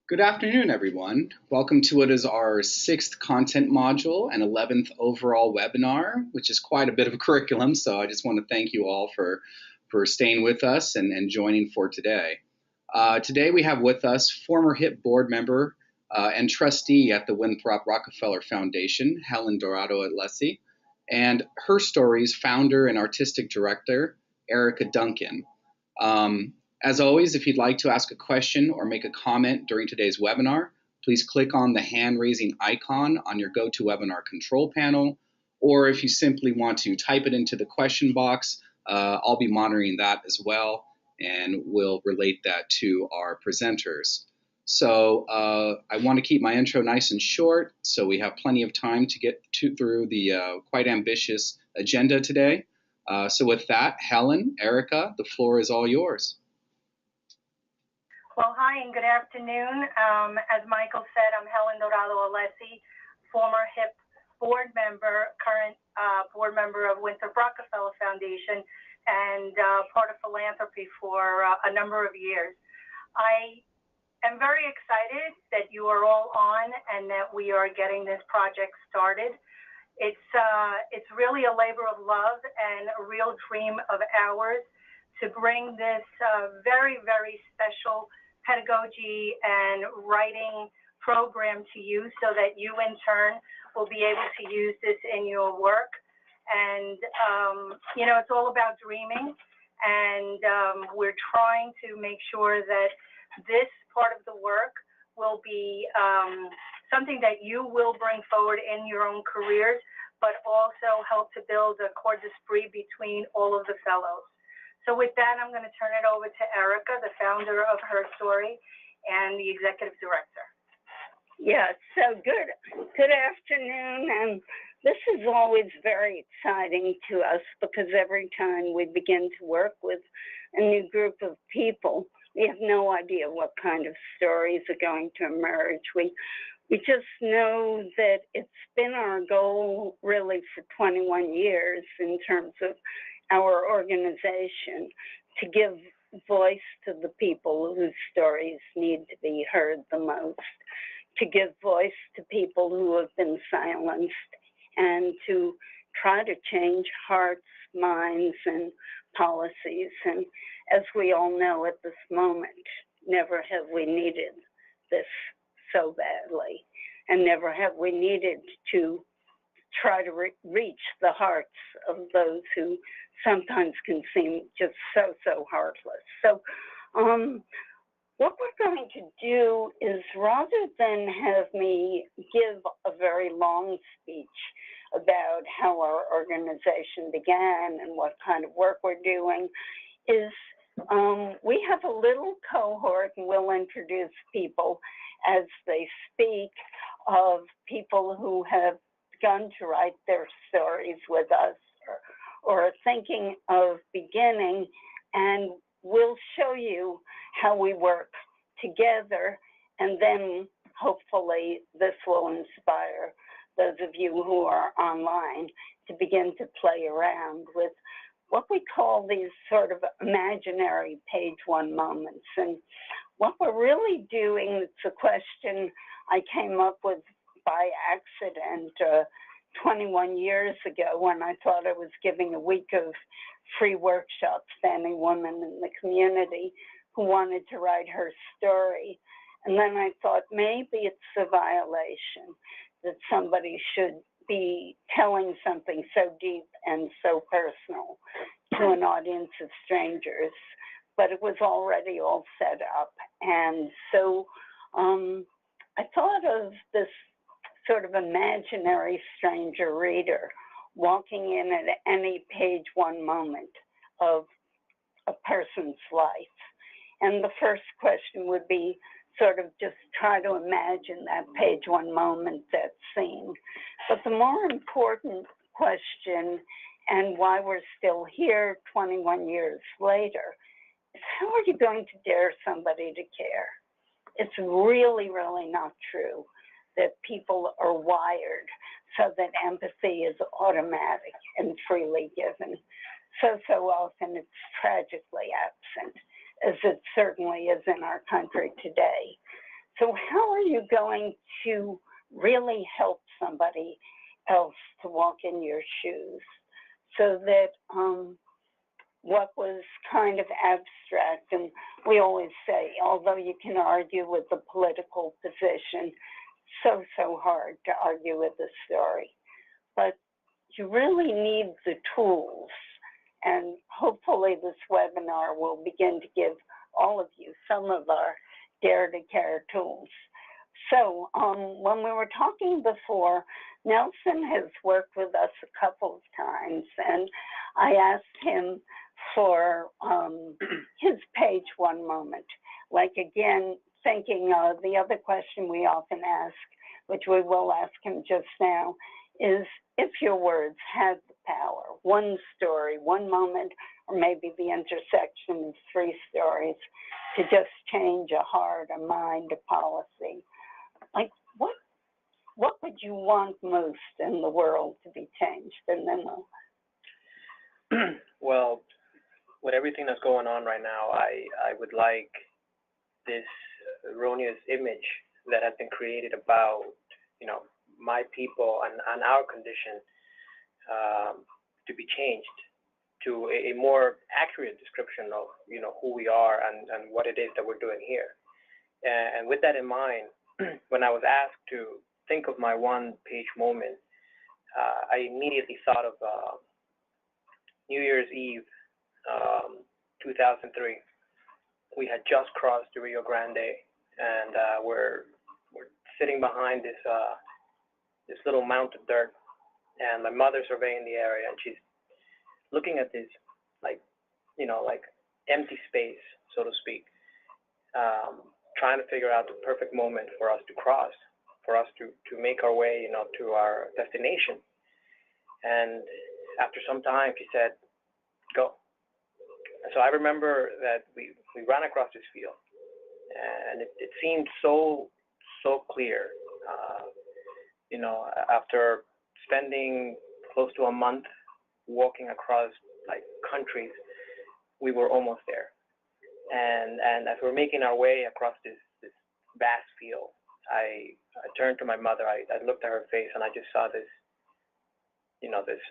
Good afternoon, everyone. Welcome to what is our sixth content module and 11th overall webinar, which is quite a bit of a curriculum. So I just want to thank you all for staying with us and joining for today. Today we have with us former HIP board member and trustee at the Winthrop Rockefeller Foundation, Helen Dorado Alessi, and Her Stories founder and artistic director, Erica Duncan. As always, if you'd like to ask a question or make a comment during today's webinar, please click on the hand-raising icon on your GoToWebinar control panel, or if you simply want to type it into the question box, I'll be monitoring that as well, and we'll relate that to our presenters. So I want to keep my intro nice and short, so we have plenty of time to get through the quite ambitious agenda today. So with that, Helen, Erica, the floor is all yours. Well, hi and good afternoon. As Michael said, I'm Helen Dorado Alessi, former HIP board member, current board member of Winthrop Rockefeller Foundation, and part of philanthropy for a number of years. I am very excited that you are all on and that we are getting this project started. It's really a labor of love and a real dream of ours to bring this very, very special pedagogy and writing program to you so that you in turn will be able to use this in your work. And, you know, it's all about dreaming. And we're trying to make sure that this part of the work will be something that you will bring forward in your own careers, but also help to build a corps d'esprit between all of the fellows. So with that, I'm going to turn it over to Erica, the founder of Her Story and the executive director. Yeah, so good afternoon. And this is always very exciting to us because every time we begin to work with a new group of people, we have no idea what kind of stories are going to emerge. We just know that it's been our goal really for 21 years in terms of our organization to give voice to the people whose stories need to be heard the most, to give voice to people who have been silenced, and to try to change hearts, minds, and policies. And as we all know at this moment, never have we needed this so badly, and never have we needed to try to reach the hearts of those who sometimes can seem just so heartless. So what we're going to do is, rather than have me give a very long speech about how our organization began and what kind of work we're doing, is we have a little cohort, and we'll introduce people as they speak, of people who have begun to write their stories with us or are thinking of beginning, and we'll show you how we work together, and then hopefully this will inspire those of you who are online to begin to play around with what we call these sort of imaginary page one moments. And what we're really doing, it's a question I came up with by accident 21 years ago when I thought I was giving a week of free workshops to any woman in the community who wanted to write her story. And then I thought maybe it's a violation that somebody should be telling something so deep and so personal to an audience of strangers, but it was already all set up. And so I thought of this sort of imaginary stranger reader walking in at any page one moment of a person's life. And the first question would be sort of just try to imagine that page one moment, that scene. But the more important question, and why we're still here 21 years later, is how are you going to dare somebody to care? It's really, really not true that people are wired so that empathy is automatic and freely given. So often it's tragically absent, as it certainly is in our country today. So how are you going to really help somebody else to walk in your shoes so that what was kind of abstract, and we always say, although you can argue with the political position, so hard to argue with the story, but you really need the tools, and hopefully this webinar will begin to give all of you some of our Dare to Care tools. So when we were talking before, Nelson has worked with us a couple of times, and I asked him for his page one moment. Like, again, thinking of the other question we often ask, which we will ask him just now, is if your words had the power, one story, one moment, or maybe the intersection of three stories to just change a heart, a mind, a policy. Like, what would you want most in the world to be changed? And then we'll. Well, with everything that's going on right now, I would like this erroneous image that has been created about, my people and our condition to be changed to a more accurate description of, who we are and what it is that we're doing here. And with that in mind, when I was asked to think of my one-page moment, I immediately thought of New Year's Eve, 2003. We had just crossed the Rio Grande, and we're sitting behind this little mound of dirt, and my mother's surveying the area, and she's looking at this like empty space, so to speak, trying to figure out the perfect moment for us to cross, for us to make our way, to our destination. And after some time, she said, "Go." So I remember that we ran across this field, and it seemed so clear. After spending close to a month walking across like countries, we were almost there. And as we're making our way across this vast field, I turned to my mother. I looked at her face, and I just saw this, this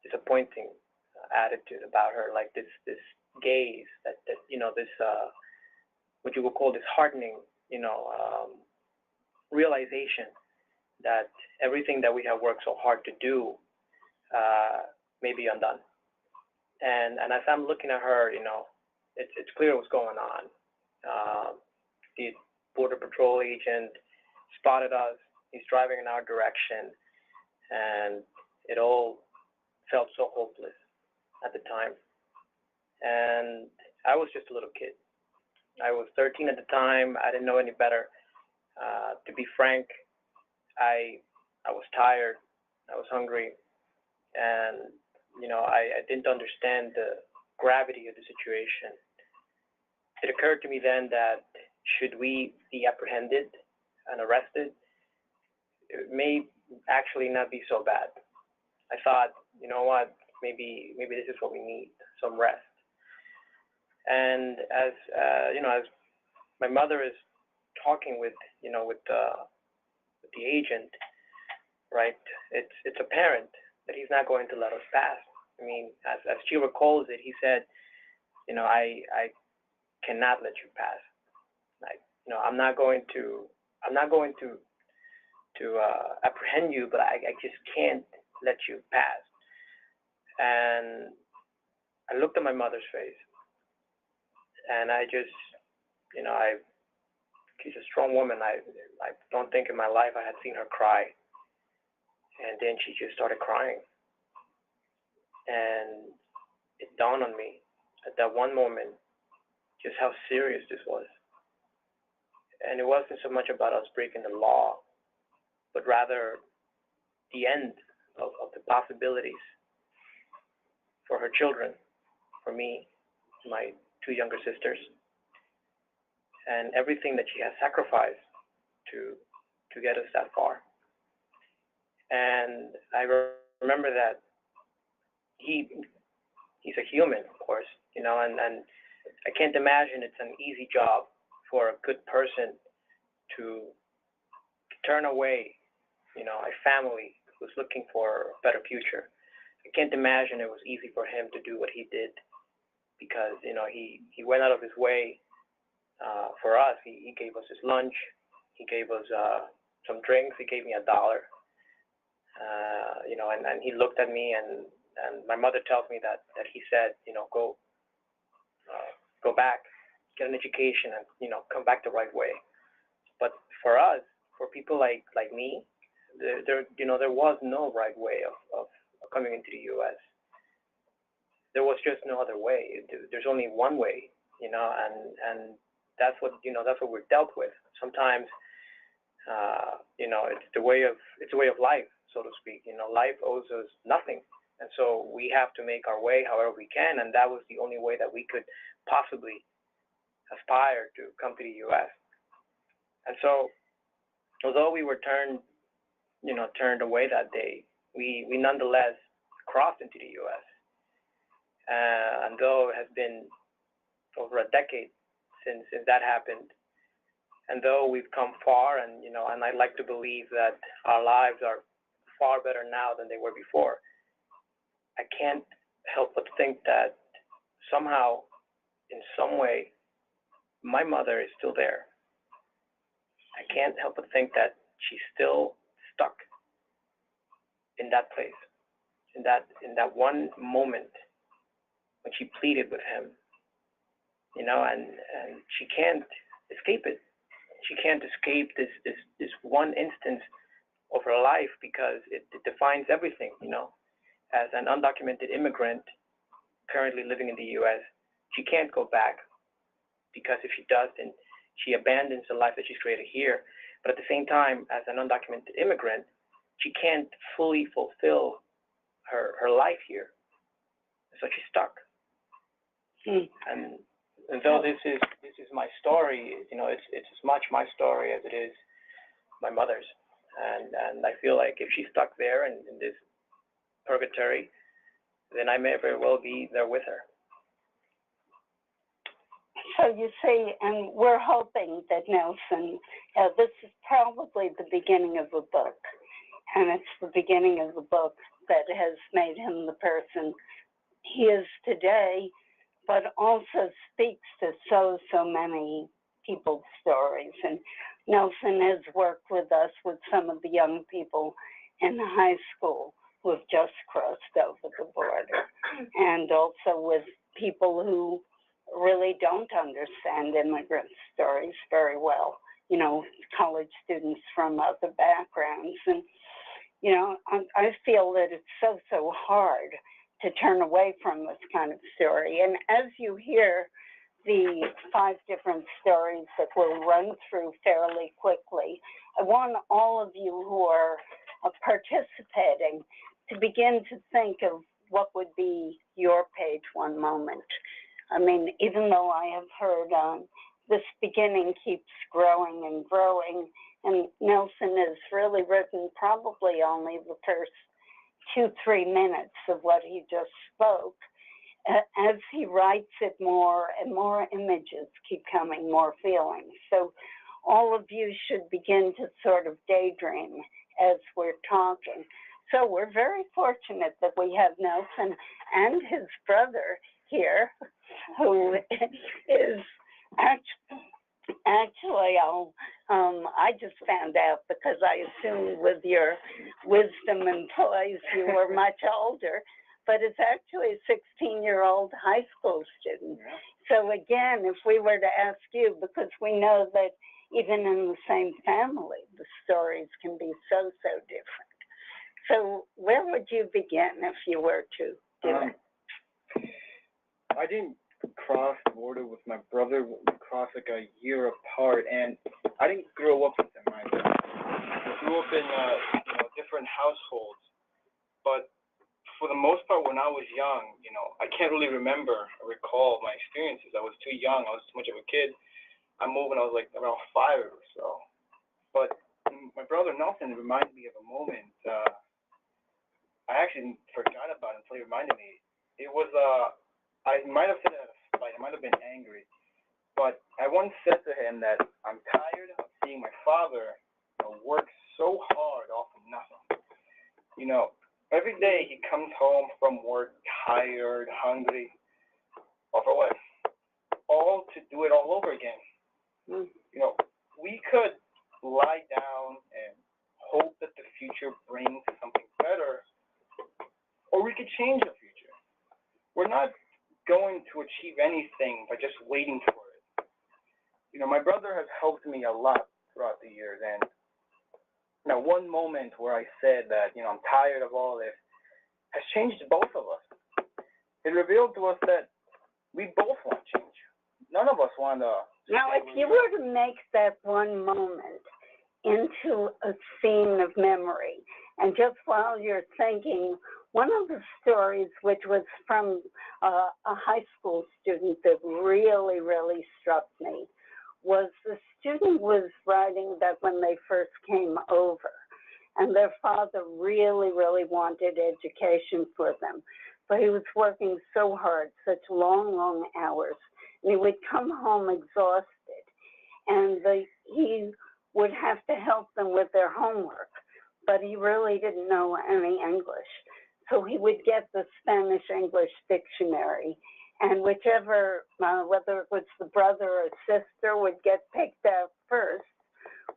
disappointing attitude about her, like this gaze that this what you would call this hardening, realization that everything that we have worked so hard to do may be undone. And as I'm looking at her, it's clear what's going on. The Border Patrol agent spotted us. He's driving in our direction, and it all felt so hopeless at the time. And I was just a little kid. I was 13 at the time. I didn't know any better. To be frank, I was tired. I was hungry, and I didn't understand the gravity of the situation. It occurred to me then that should we be apprehended and arrested, it may actually not be so bad. I thought, you know what, maybe this is what we need, some rest. And as as my mother is talking with the agent, right? It's apparent that he's not going to let us pass. I mean, as she recalls it, he said, I cannot let you pass. Like, I'm not going to apprehend you, but I just can't let you pass. And I looked at my mother's face, and I just, she's a strong woman. I don't think in my life I had seen her cry. And then she just started crying. And it dawned on me at that one moment just how serious this was. And it wasn't so much about us breaking the law, but rather the end of the possibilities for her children, for me, my two younger sisters, and everything that she has sacrificed to get us that far. And I remember that he's a human, of course, and I can't imagine it's an easy job for a good person to turn away, a family who's looking for a better future. I can't imagine it was easy for him to do what he did because, he went out of his way for us. He gave us his lunch. He gave us some drinks. He gave me $1. And he looked at me, and my mother tells me that he said, go back, get an education, and come back the right way. But for us, for people like me, there was no right way of coming into the U.S. There was just no other way. There's only one way, and that's what we're dealt with. Sometimes, it's a way of life, so to speak. Life owes us nothing, and so we have to make our way however we can, and that was the only way that we could possibly aspire to come to the U.S. And so, although we were turned away that day, we nonetheless crossed into the U.S. And though it has been over a decade since that happened, and though we've come far, and I'd like to believe that our lives are far better now than they were before, I can't help but think that somehow, in some way, my mother is still there. I can't help but think that she's still stuck in that place, in that one moment when she pleaded with him, and she can't escape it. She can't escape this one instance of her life because it defines everything. As an undocumented immigrant currently living in the U.S., she can't go back because if she does, then she abandons the life that she's created here. But at the same time, as an undocumented immigrant, she can't fully fulfill her life here. So she's stuck. And though this is my story, it's as much my story as it is my mother's. And I feel like if she's stuck there in this purgatory, then I may very well be there with her. So you see, and we're hoping that Nelson, this is probably the beginning of a book, and it's the beginning of the book that has made him the person he is today, but also speaks to so many people's stories. And Nelson has worked with us with some of the young people in high school who have just crossed over the border, and also with people who really don't understand immigrant stories very well, college students from other backgrounds. And, I feel that it's so hard to turn away from this kind of story. And as you hear the 5 different stories that we'll run through fairly quickly, I want all of you who are participating to begin to think of what would be your page 1 moment. I mean, even though I have heard this beginning keeps growing and growing, and Nelson has really written probably only the first 2-3 minutes of what he just spoke. As he writes it, more and more images keep coming, more feelings. So all of you should begin to sort of daydream as we're talking. So we're very fortunate that we have Nelson and his brother here, who is actually, I just found out because I assumed with your wisdom and poise you were much older, but it's actually a 16-year-old high school student. So again, if we were to ask you, because we know that even in the same family, the stories can be so different. So where would you begin if you were to do it? I didn't cross the border with my brother. We crossed like a year apart, and I didn't grow up with him either. We grew up in different households, but for the most part, when I was young, I can't really remember or recall my experiences. I was too young. I was too much of a kid. I moved when I was like around 5 or so. But my brother Nelson reminded me of a moment. I actually forgot about it until he reminded me. It was I might have said it out of spite. I might have been angry, but I once said to him that I'm tired of seeing my father, work so hard off of nothing. Every day he comes home from work tired, hungry, or for what? All to do it all over again. We could lie down and hope that the future brings something better, or we could change the future. We're not going to achieve anything by just waiting for it. My brother has helped me a lot throughout the years, and one moment where I said that, I'm tired of all this has changed both of us. It revealed to us that we both want change. None of us want to. Now, if you were to make that one moment into a scene of memory, and just while you're thinking, one of the stories, which was from a high school student that really, really struck me, was the student was writing that when they first came over, and their father really, really wanted education for them, but he was working so hard, such long, long hours, and he would come home exhausted, and he would have to help them with their homework, but he really didn't know any English. So he would get the Spanish-English dictionary, and whichever, whether it was the brother or sister would get picked out first,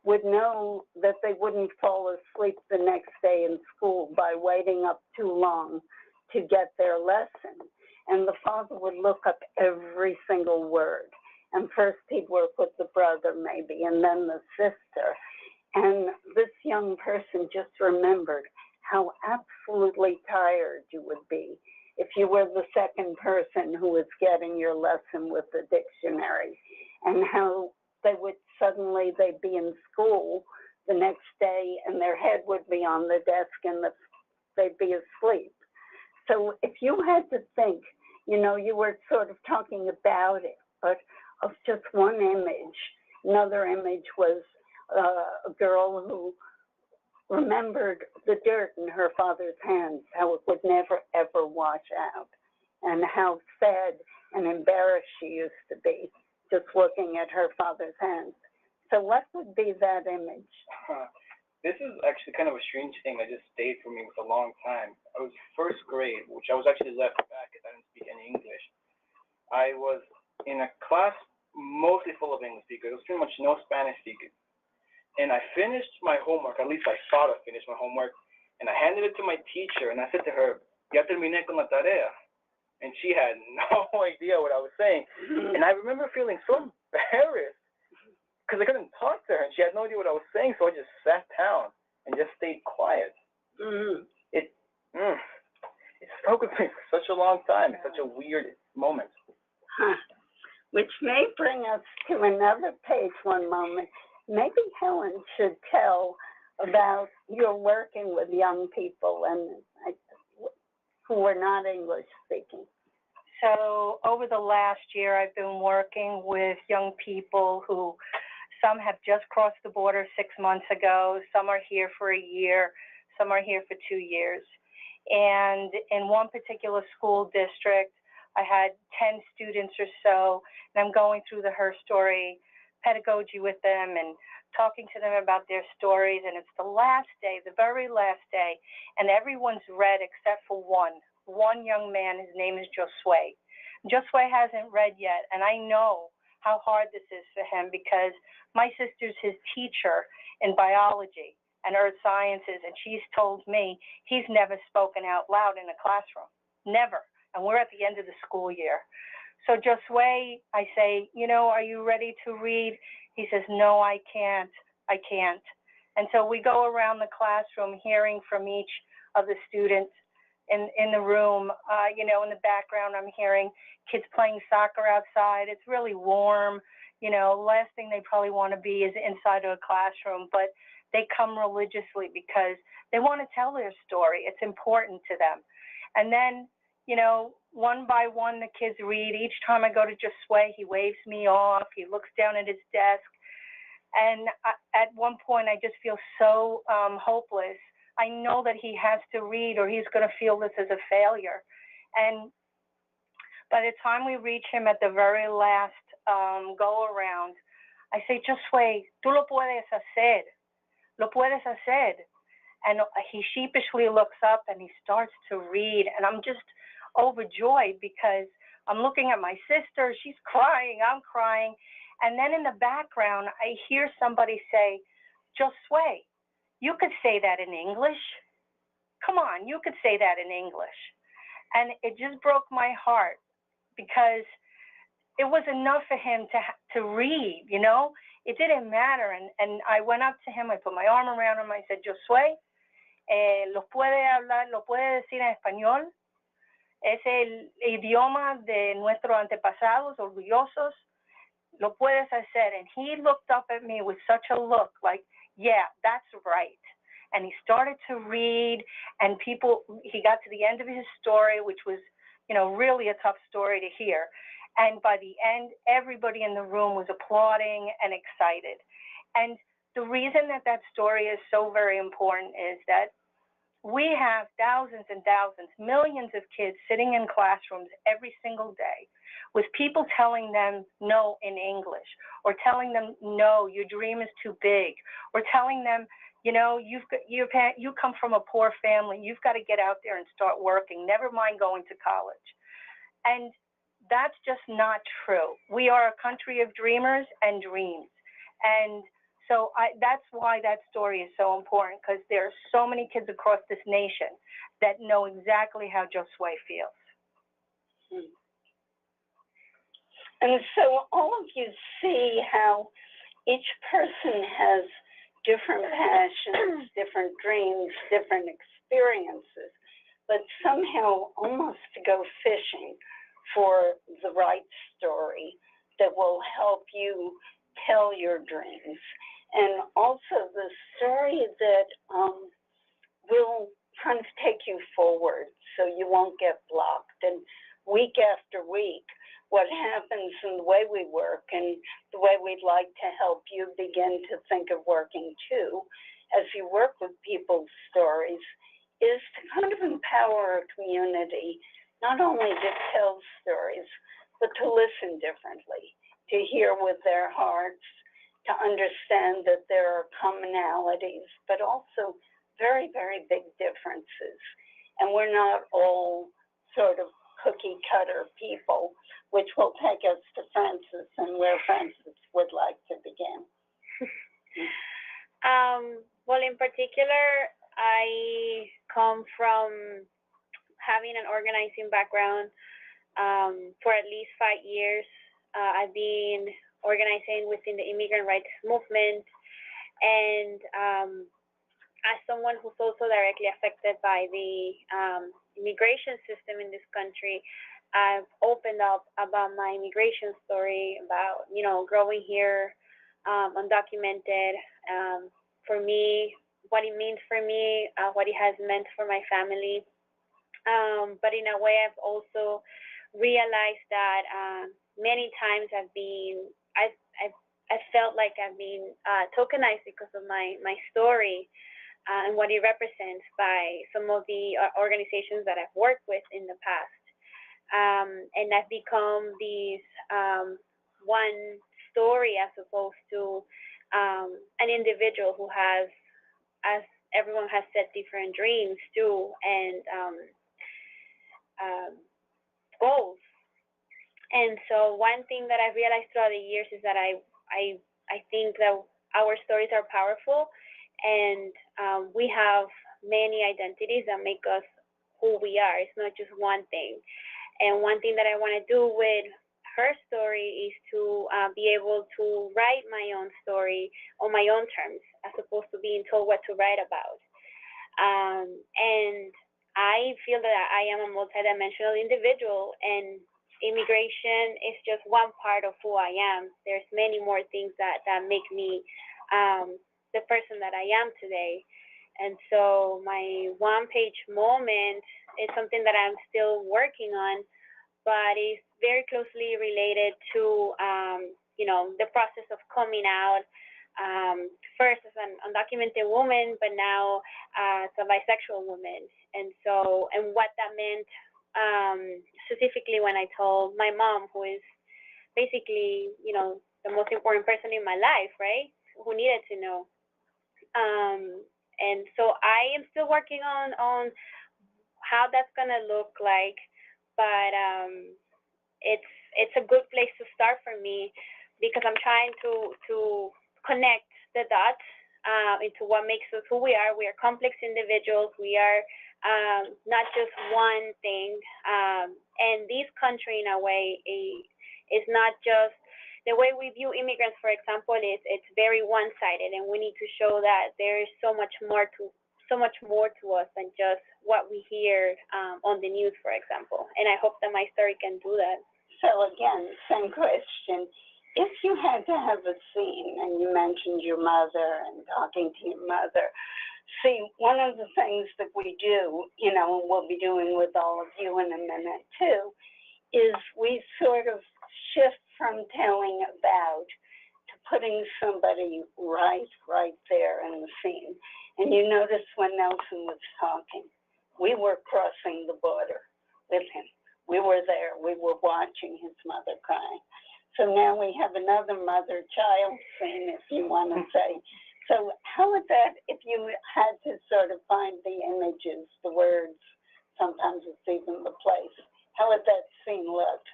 would know that they wouldn't fall asleep the next day in school by waiting up too long to get their lesson. And the father would look up every single word. And first he'd work with the brother maybe, and then the sister. And this young person just remembered how absolutely tired you would be if you were the second person who was getting your lesson with the dictionary, and how they'd be in school the next day and their head would be on the desk and they'd be asleep. So if you had to think, you were sort of talking about it, but of just one image. Another image was a girl who remembered the dirt in her father's hands, how it would never, ever wash out, and how sad and embarrassed she used to be just looking at her father's hands. So what would be that image? This is actually kind of a strange thing that just stayed for me for a long time. I was first grade, which I was actually left back because I didn't speak any English. I was in a class mostly full of English speakers. There was pretty much no Spanish speakers. And I finished my homework, at least I thought I finished my homework, and I handed it to my teacher, and I said to her, "Ya terminé con la tarea." And she had no idea what I was saying. And I remember feeling so embarrassed because I couldn't talk to her, and she had no idea what I was saying, so I just sat down and just stayed quiet. It stuck with me for such a long time. It's such a weird moment. Which may bring us to another page one moment. Maybe Helen should tell about your working with young people and who are not English speaking. So over the last year, I've been working with young people who, some have just crossed the border 6 months ago, some are here for a year, some are here for 2 years. And in one particular school district, I had 10 students or so, and I'm going through the Her Story pedagogy with them and talking to them about their stories. And it's the last day, the very last day, and everyone's read except for one young man. His name is Josue. Josue hasn't read yet, and I know how hard this is for him because my sister's his teacher in biology and earth sciences, and she's told me he's never spoken out loud in a classroom, never. And we're at the end of the school year. So Josue, I say, are you ready to read? He says, no, I can't. And so we go around the classroom hearing from each of the students in the room. In the background, I'm hearing kids playing soccer outside. It's really warm. Last thing they probably want to be is inside of a classroom, but they come religiously because they want to tell their story. It's important to them. And then, one by one, the kids read. Each time I go to Josue, he waves me off. He looks down at his desk. And at one point, I just feel so hopeless. I know that he has to read or he's going to feel this as a failure. And by the time we reach him at the very last go around, I say, Josue, tú lo puedes hacer. Lo puedes hacer. And he sheepishly looks up and he starts to read. And I'm just overjoyed because I'm looking at my sister. She's crying. I'm crying. And then in the background, I hear somebody say, Josue, you could say that in English. Come on, you could say that in English. And it just broke my heart because it was enough for him to read, you know? It didn't matter. And I went up to him, I put my arm around him, I said, Josue, lo puede hablar, lo puede decir en español. Es el idioma de nuestros antepasados orgullosos. Lo puedes hacer. And he looked up at me with such a look like, yeah, that's right. And he started to read, and he got to the end of his story, which was, you know, really a tough story to hear. And by the end, everybody in the room was applauding and excited. And the reason that story is so very important is that we have thousands and thousands, millions of kids sitting in classrooms every single day with people telling them no in English, or telling them, no, your dream is too big, or telling them, you know, you come from a poor family, you've got to get out there and start working, never mind going to college. And that's just not true. We are a country of dreamers and dreams. And so that's why that story is so important, because there are so many kids across this nation that know exactly how Josue feels. And so all of you see how each person has different passions, different dreams, different experiences, but somehow almost to go fishing for the right story that will help you tell your dreams. And also the story that will kind of take you forward so you won't get blocked. And week after week, what happens in the way we work and the way we'd like to help you begin to think of working too, as you work with people's stories, is to kind of empower a community, not only to tell stories, but to listen differently, to hear with their hearts, to understand that there are commonalities, but also very, very big differences. And we're not all sort of cookie cutter people, which will take us to Frances and where Frances would like to begin. Well, in particular, I come from having an organizing background. For at least 5 years, I've been organizing within the immigrant rights movement, and as someone who's also directly affected by the immigration system in this country, I've opened up about my immigration story, about, you know, growing here, undocumented, for me, what it means for me, what it has meant for my family. But in a way, I've also realized that many times I felt like I've been tokenized because of my story and what it represents by some of the organizations that I've worked with in the past. And I've become this one story as opposed to an individual who has, as everyone has said, different dreams too, and goals. And so one thing that I've realized throughout the years is that I think that our stories are powerful, and we have many identities that make us who we are. It's not just one thing. And one thing that I want to do with her story is to be able to write my own story on my own terms, as opposed to being told what to write about. And I feel that I am a multidimensional individual, and immigration is just one part of who I am. There's many more things that make me the person that I am today. And so my one-page moment is something that I'm still working on, but it's very closely related to, you know, the process of coming out, first as an undocumented woman, but now as a bisexual woman. And so, and what that meant, specifically when I told my mom, who is basically, you know, the most important person in my life, right? Who needed to know. And so I am still working on how that's gonna look like, but it's a good place to start for me because I'm trying to connect the dots into what makes us who we are. We are complex individuals. We are not just one thing. And this country, in a way, is not just the way we view immigrants, for example, is it's very one-sided, and we need to show that there is so much more to us than just what we hear on the news, for example. And I hope that my story can do that. So again, same question. If you had to have a scene, and you mentioned your mother and talking to your mother, see, one of the things that we do, you know, and we'll be doing with all of you in a minute too, is we sort of shift from telling about to putting somebody right there in the scene. And you notice when Nelson was talking, we were crossing the border with him. We were there. We were watching his mother cry. So now we have another mother-child scene, if you want to say. So how would that, if you had to sort of find the images, the words, sometimes it's even the place, how would that scene look?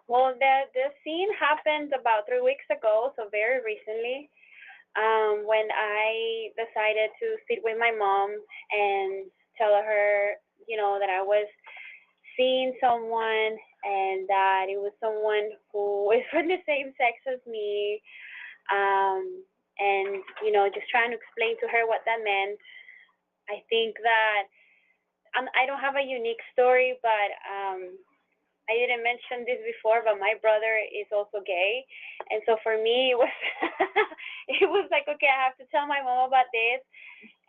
Well, the scene happened about 3 weeks ago, so very recently, when I decided to sit with my mom and tell her, you know, that I was seeing someone and that it was someone who was from the same sex as me, and, you know, just trying to explain to her what that meant. I think that I don't have a unique story, but I didn't mention this before, but my brother is also gay, and so for me it was it was like, okay, I have to tell my mom about this,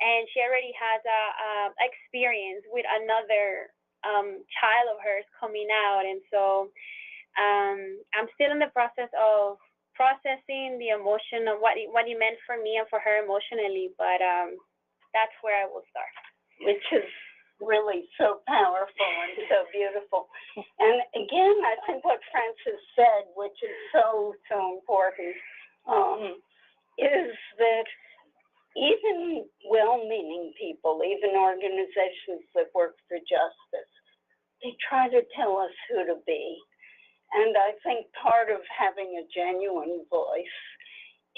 and she already has a experience with another child of hers coming out, and so I'm still in the process of processing the emotion of what it meant for me and for her emotionally, but that's where I will start. Which is really so powerful and so beautiful. And again, I think what Frances said, which is so important, is that even well-meaning people, even organizations that work for justice, they try to tell us who to be. And I think part of having a genuine voice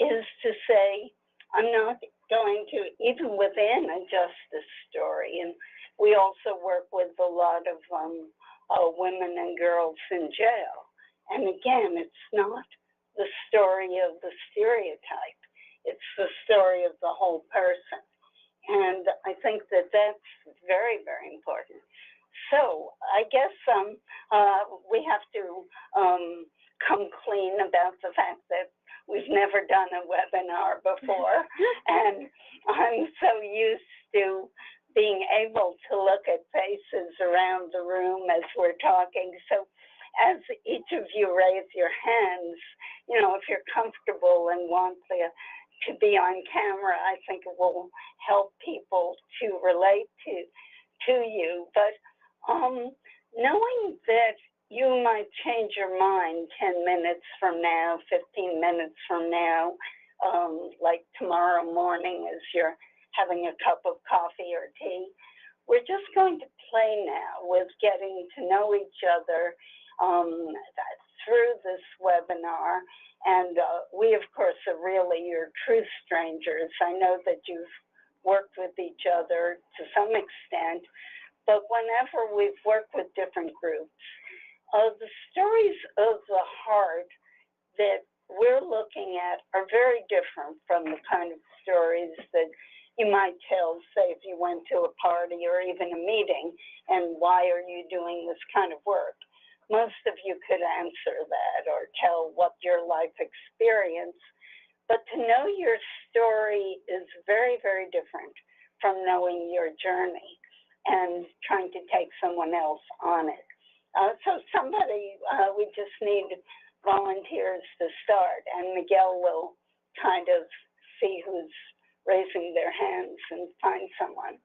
is to say, I'm not going to, even within a justice story, and we also work with a lot of women and girls in jail. And again, it's not the story of the stereotype. It's the story of the whole person. And I think that that's very, very important. So I guess we have to come clean about the fact that we've never done a webinar before. And I'm so used to being able to look at faces around the room as we're talking. So as each of you raise your hands, you know, if you're comfortable and want to be on camera, I think it will help people to relate to you. But knowing that you might change your mind 10 minutes from now, 15 minutes from now, like tomorrow morning as you're having a cup of coffee or tea. We're just going to play now with getting to know each other through this webinar. And we, of course, are really your true strangers. I know that you've worked with each other to some extent, but whenever we've worked with different groups, the stories of the heart that we're looking at are very different from the kind of stories that you might tell, say, if you went to a party or even a meeting, and why are you doing this kind of work? Most of you could answer that or tell what your life experience, but to know your story is very, very different from knowing your journey and trying to take someone else on it. So somebody, we just need volunteers to start, and Miguel will kind of see who's raising their hands and find someone.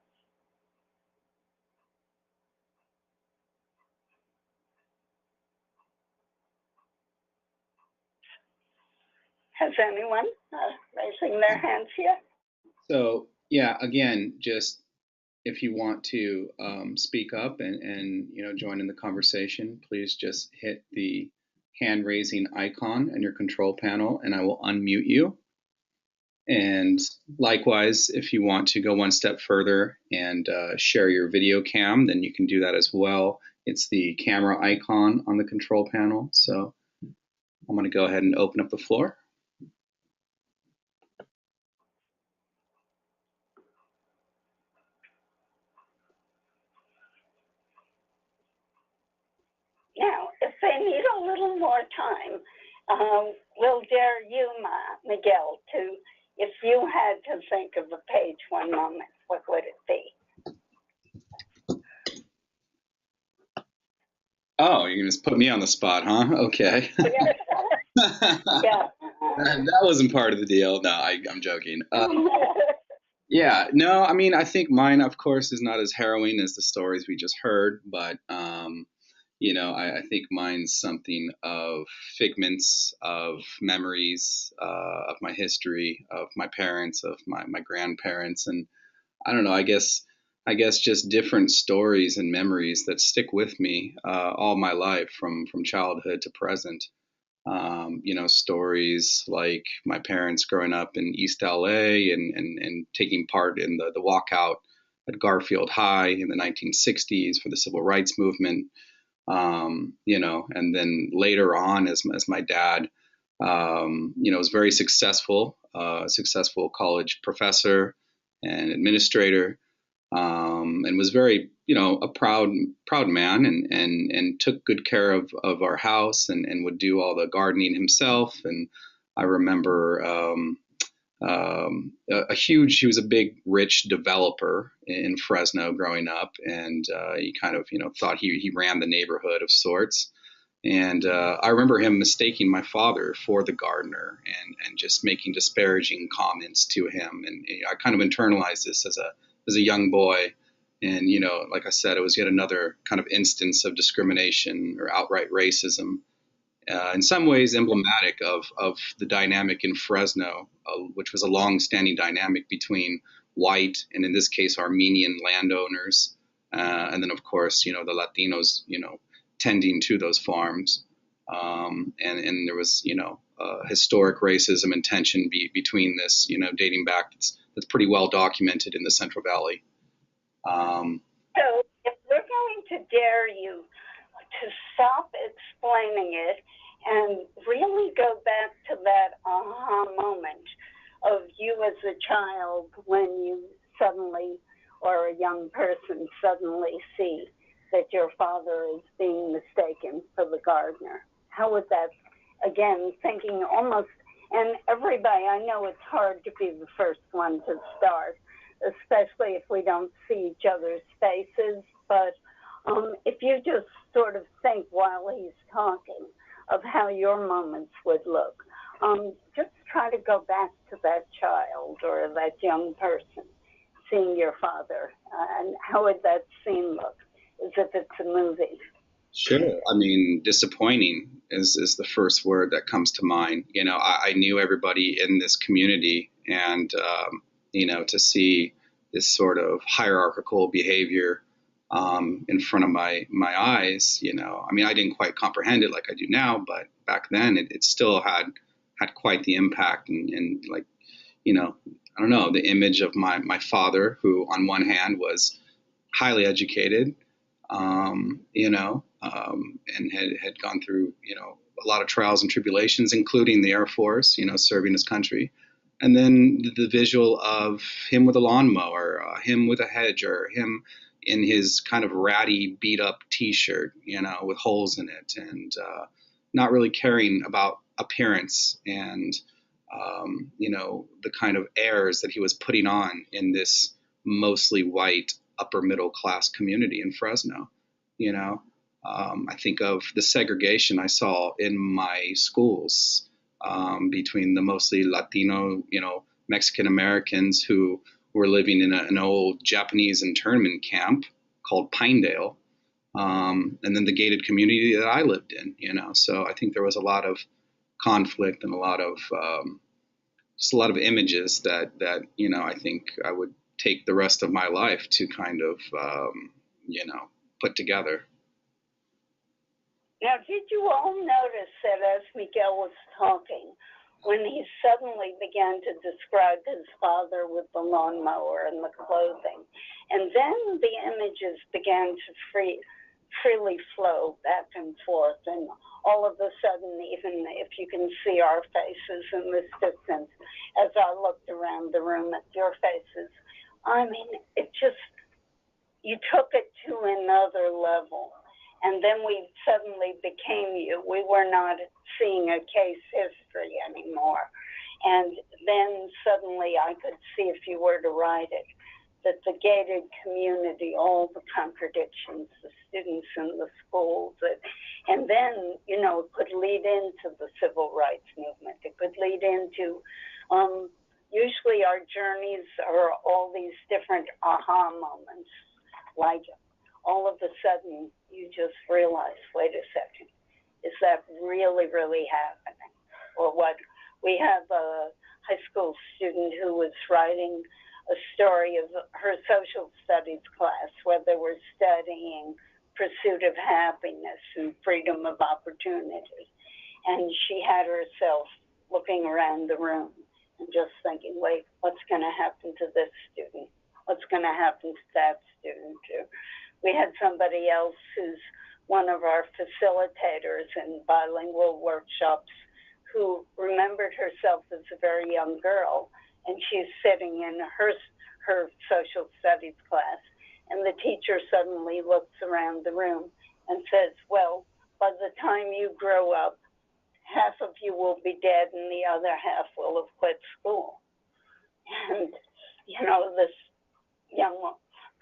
Has anyone raising their hands here? So yeah, again, just if you want to speak up and join in the conversation, please just hit the hand raising icon in your control panel, and I will unmute you. And likewise, if you want to go one step further and share your video cam, then you can do that as well. It's the camera icon on the control panel. So I'm going to go ahead and open up the floor. Now, if they need a little more time, we'll dare you, Miguel, to, if you had to think of a page one moment, what would it be? Oh, you're going to just put me on the spot, huh? Okay. Yeah. That wasn't part of the deal. No, I'm joking. Yeah, no, I mean, I think mine, of course, is not as harrowing as the stories we just heard, but I think mine's something of figments of memories of my history, of my parents, of my grandparents, and I don't know. I guess just different stories and memories that stick with me all my life, from childhood to present. Stories like my parents growing up in East LA and taking part in the walkout at Garfield High in the 1960s for the civil rights movement. And then later on, as my dad, was very successful college professor and administrator, and was very, a proud man, and took good care of our house, and would do all the gardening himself. And I remember he was a big, rich developer in Fresno growing up, and he kind of, thought he ran the neighborhood of sorts. And I remember him mistaking my father for the gardener, and just making disparaging comments to him. And I kind of internalized this as a young boy. And, like I said, it was yet another kind of instance of discrimination or outright racism, in some ways emblematic of the dynamic in Fresno, which was a long-standing dynamic between white and, in this case, Armenian landowners, and then, of course, the Latinos, tending to those farms. And there was, historic racism and tension between this, dating back. That's pretty well documented in the Central Valley. So if we're going to dare you to stop explaining it and really go back to that aha moment of you as a child when you suddenly, or a young person suddenly see that your father is being mistaken for the gardener. How would that, again, thinking almost, and everybody, I know it's hard to be the first one to start, especially if we don't see each other's faces, but if you just sort of think while he's talking of how your moments would look, just try to go back to that child or that young person seeing your father, and how would that scene look, as if it's a movie? Sure. I mean, disappointing is the first word that comes to mind. I knew everybody in this community, and to see this sort of hierarchical behavior in front of my eyes, I mean, I didn't quite comprehend it like I do now, but back then it still had quite the impact. And like, I don't know, the image of my father, who on one hand was highly educated, and had gone through, a lot of trials and tribulations, including the Air Force, serving his country. And then the visual of him with a lawnmower, him with a hedge, or him in his kind of ratty, beat up T-shirt, with holes in it, and not really caring about appearance, and the kind of airs that he was putting on in this mostly white upper middle class community in Fresno. I think of the segregation I saw in my schools, between the mostly Latino, Mexican Americans who were living in an old Japanese internment camp called Pinedale, and then the gated community that I lived in. So I think there was a lot of conflict and a lot of just a lot of images that I think I would take the rest of my life to kind of put together. Now, did you all notice that as Miguel was talking, when he suddenly began to describe his father with the lawnmower and the clothing, and then the images began to freely flow back and forth, and all of a sudden, even if you can see our faces in this distance, as I looked around the room at your faces, I mean, it just, you took it to another level. And then we suddenly became you. We were not seeing a case history anymore. And then suddenly I could see, if you were to write it, that the gated community, all the contradictions, the students in the schools, and then, it could lead into the civil rights movement. It could lead into, usually our journeys are all these different aha moments, like all of a sudden you just realize, wait a second, is that really, really happening? Or what? We have a high school student who was writing a story of her social studies class where they were studying pursuit of happiness and freedom of opportunity. And she had herself looking around the room and just thinking, wait, what's going to happen to this student? What's going to happen to that student too? We had somebody else who's one of our facilitators in bilingual workshops who remembered herself as a very young girl, and she's sitting in her social studies class, and the teacher suddenly looks around the room and says, well, by the time you grow up, half of you will be dead and the other half will have quit school. And, this young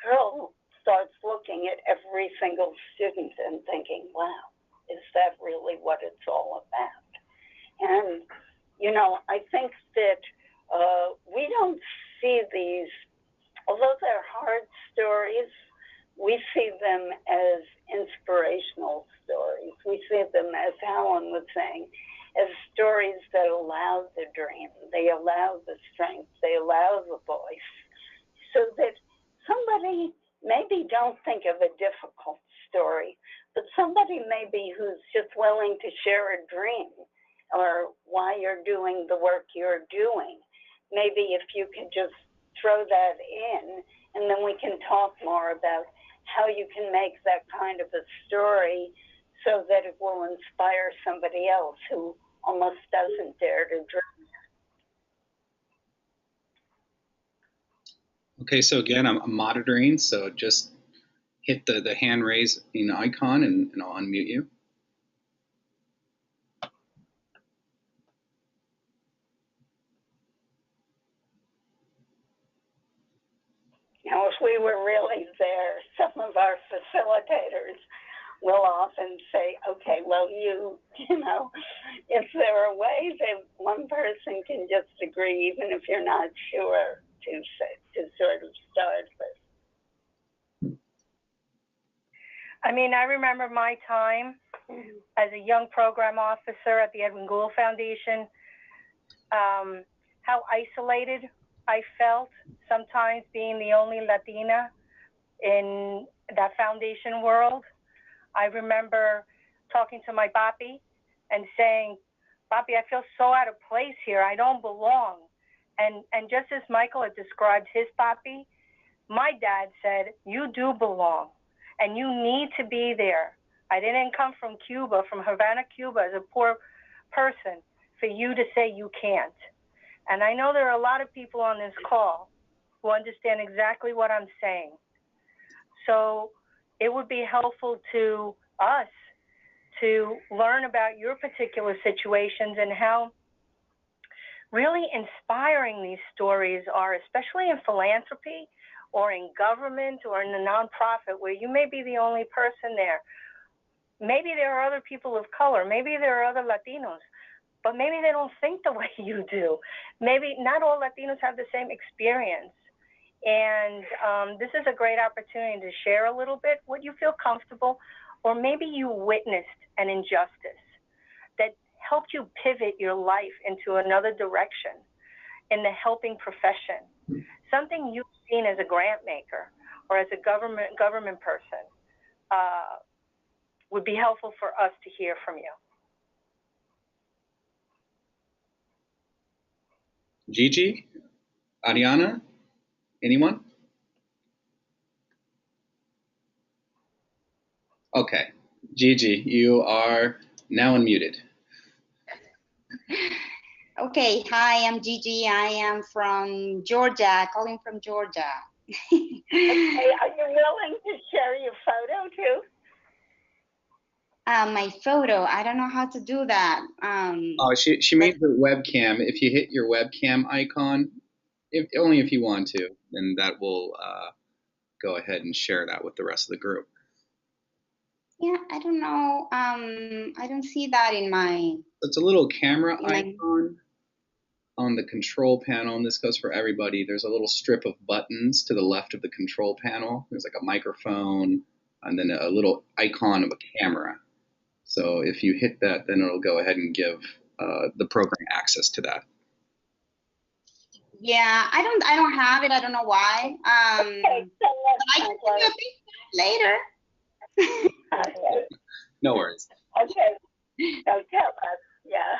girl starts looking at every single student and thinking, wow, is that really what it's all about? And, I think that we don't see these, although they're hard stories, we see them as inspirational stories. We see them, as Helen was saying, as stories that allow the dream, they allow the strength, they allow the voice, so that somebody maybe don't think of a difficult story, but somebody maybe who's just willing to share a dream or why you're doing the work you're doing. Maybe if you could just throw that in, and then we can talk more about how you can make that kind of a story so that it will inspire somebody else who almost doesn't dare to dream. Okay, so again, I'm monitoring, so just hit the hand raise icon and I'll unmute you. Now, if we were really there, some of our facilitators will often say, okay, well, if there are ways that one person can just agree, even if you're not sure, to sort of start with. I mean, I remember my time as a young program officer at the Edwin Gould Foundation, how isolated I felt sometimes being the only Latina in that foundation world. I remember talking to my papi and saying, papi, I feel so out of place here. I don't belong. And just as Michael had described his papi, my dad said, you do belong and you need to be there. I didn't come from Cuba, from Havana, Cuba, as a poor person for you to say you can't. And I know there are a lot of people on this call who understand exactly what I'm saying. So it would be helpful to us to learn about your particular situations and how really inspiring these stories are, especially in philanthropy or in government or in the nonprofit, where you may be the only person there. Maybe there are other people of color, maybe there are other Latinos, but maybe they don't think the way you do. Maybe not all Latinos have the same experience. And this is a great opportunity to share a little bit what you feel comfortable, or maybe you witnessed an injustice that helped you pivot your life into another direction in the helping profession, something you've seen as a grant maker or as a government person, would be helpful for us to hear from you. Gigi, Ariana, anyone? Okay, Gigi, you are now unmuted. Okay, hi, I'm Gigi. I am from Georgia, calling from Georgia. Okay, are you willing to share your photo too? My photo, I don't know how to do that. Oh, she made her webcam. If you hit your webcam icon, only if you want to, then that will go ahead and share that with the rest of the group. Yeah, I don't know. I don't see that in my. It's a little camera icon on the control panel, and this goes for everybody. There's a little strip of buttons to the left of the control panel. There's like a microphone and then a little icon of a camera. So if you hit that, then it'll go ahead and give the program access to that. Yeah, I don't have it. I don't know why. Okay, so I can do a picture later. No worries. Okay, so tell us, yeah.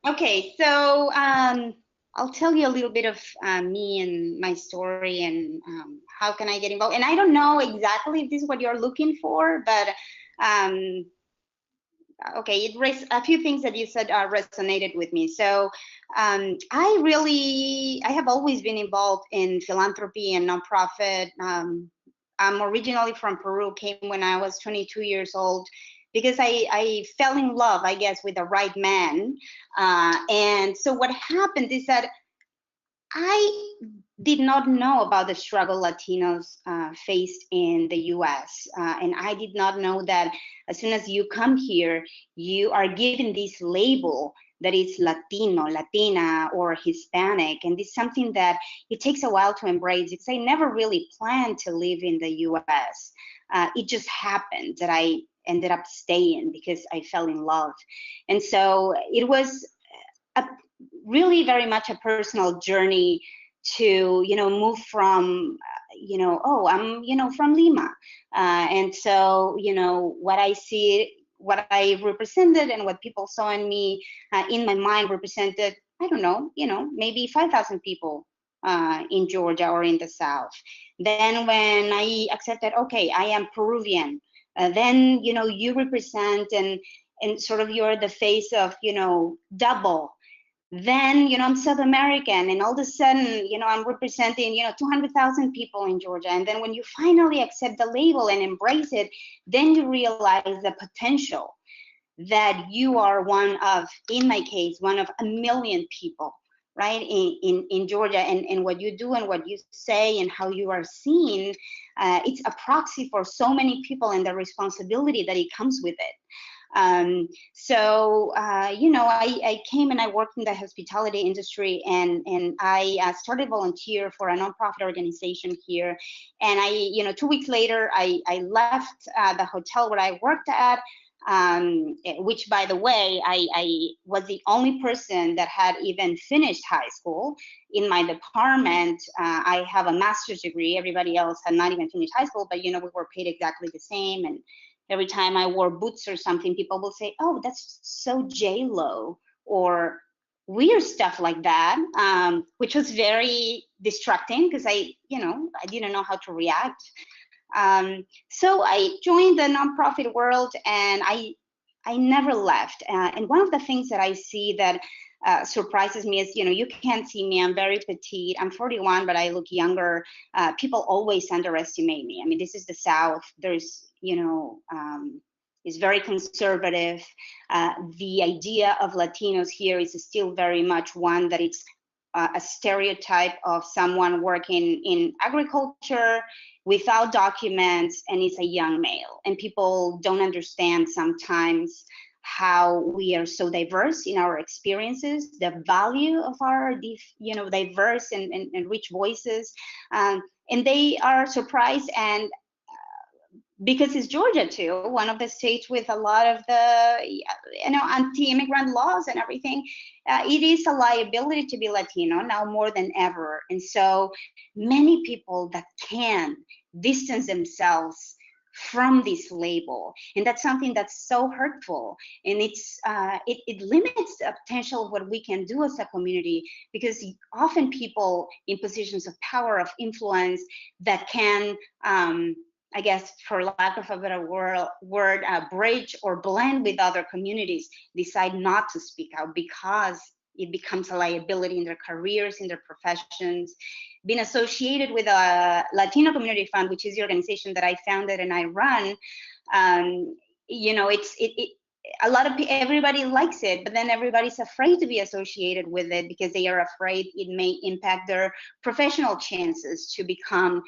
Okay, so I'll tell you a little bit of me and my story and how can I get involved. And I don't know exactly if this is what you're looking for, but okay, a few things that you said resonated with me. So I have always been involved in philanthropy and nonprofit. I'm originally from Peru, came when I was 22 years old, because I fell in love, I guess, with the right man. And so what happened is that I did not know about the struggle Latinos faced in the US. And I did not know that as soon as you come here, you are given this label that is Latino, Latina, or Hispanic. And it's something that it takes a while to embrace, because I never really planned to live in the US. It just happened that I ended up staying because I fell in love. And so it was really very much a personal journey to, move from, oh, I'm, from Lima. And so, what I see, what I represented and what people saw in me, in my mind represented, I don't know, maybe 5,000 people in Georgia or in the South. Then when I accepted, okay, I am Peruvian, then, you represent and sort of you're the face of, double. Then, I'm South American, and all of a sudden, I'm representing, 200,000 people in Georgia. And then when you finally accept the label and embrace it, then you realize the potential that you are one of, in my case, one of a million people, right, in Georgia. And what you do and what you say and how you are seen, it's a proxy for so many people and the responsibility that it comes with it. I came and I worked in the hospitality industry, and I started volunteer for a nonprofit organization here. And 2 weeks later, I left the hotel where I worked at, which, by the way, I was the only person that had even finished high school in my department. I have a master's degree. Everybody else had not even finished high school, but we were paid exactly the same. And every time I wore boots or something, people will say, "Oh, that's so J-Lo," or weird stuff like that, which was very distracting because I didn't know how to react. So I joined the nonprofit world, and I never left. And one of the things that I see that surprises me is, you can't see me. I'm very petite. I'm 41, but I look younger. People always underestimate me. I mean, this is the South. There's, is very conservative. The idea of Latinos here is still very much one that it's a stereotype of someone working in agriculture without documents, and it's a young male. And people don't understand sometimes how we are so diverse in our experiences, the value of our diverse and rich voices, and they are surprised. And because it's Georgia too, one of the states with a lot of the, anti-immigrant laws and everything. It is a liability to be Latino now more than ever. And so many people that can distance themselves from this label, and that's something that's so hurtful, and it limits the potential of what we can do as a community, because often people in positions of power, of influence, that can I guess, for lack of a better word, bridge or blend with other communities, decide not to speak out because it becomes a liability in their careers, in their professions. Being associated with a Latino Community Fund, which is the organization that I founded and I run, a lot of everybody likes it, but then everybody's afraid to be associated with it because they are afraid it may impact their professional chances to become,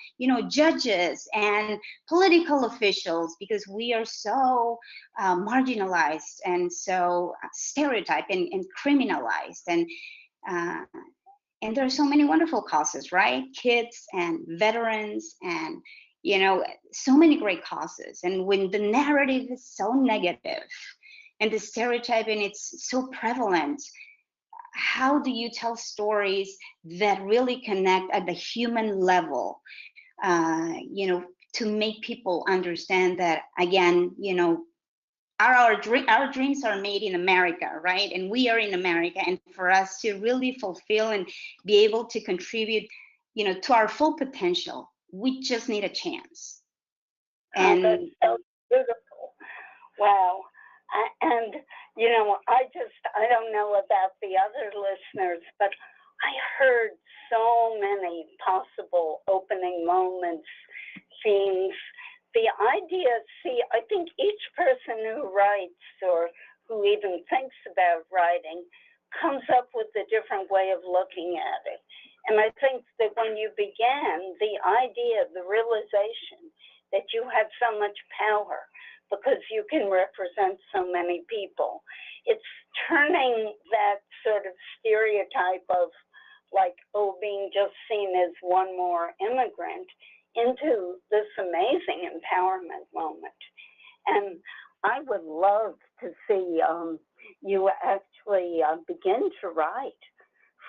judges and political officials, because we are so marginalized and so stereotyped and criminalized. And there are so many wonderful causes, right? Kids and veterans and so many great causes. And when the narrative is so negative and the stereotyping it's so prevalent, how do you tell stories that really connect at the human level, to make people understand that, again, our dreams are made in America, right? And we are in America, and for us to really fulfill and be able to contribute, to our full potential, we just need a chance. And that's so beautiful. Wow. And, I don't know about the other listeners, but I heard so many possible opening moments, themes. The idea, I think each person who writes or who even thinks about writing comes up with a different way of looking at it. And I think that when you began, the idea, the realization that you had so much power because you can represent so many people, it's turning that sort of stereotype of being just seen as one more immigrant into this amazing empowerment moment. And I would love to see you actually begin to write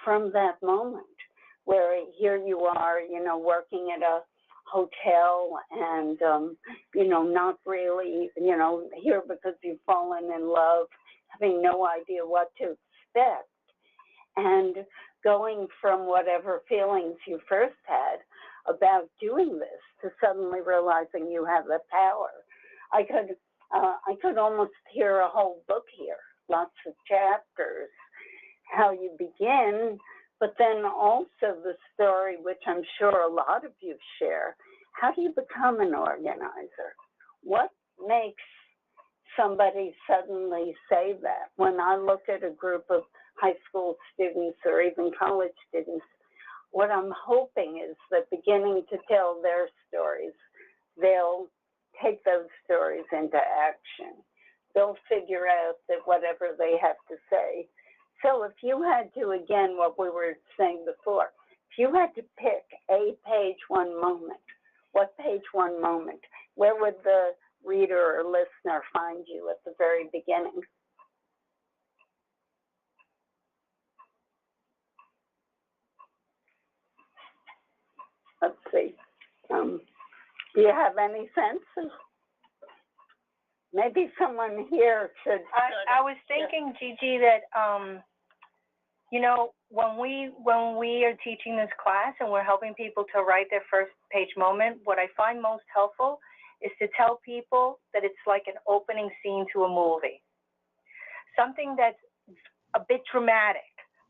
from that moment, where here you are, working at a hotel and, not really, here because you've fallen in love, having no idea what to expect, and going from whatever feelings you first had about doing this to suddenly realizing you have the power. I could almost hear a whole book here, lots of chapters, how you begin, but then also the story, which I'm sure a lot of you share. How do you become an organizer? What makes somebody suddenly say that? When I look at a group of high school students or even college students, what I'm hoping is that beginning to tell their stories, they'll take those stories into action. They'll figure out that whatever they have to say. So if you had to, again, what we were saying before, if you had to pick a page one moment, what page one moment, where would the reader or listener find you at the very beginning? Let's see. Do you have any sense? Maybe someone here should. I was thinking, Gigi, that when we are teaching this class and we're helping people to write their first page moment, what I find most helpful is to tell people that it's like an opening scene to a movie. Something that's a bit dramatic,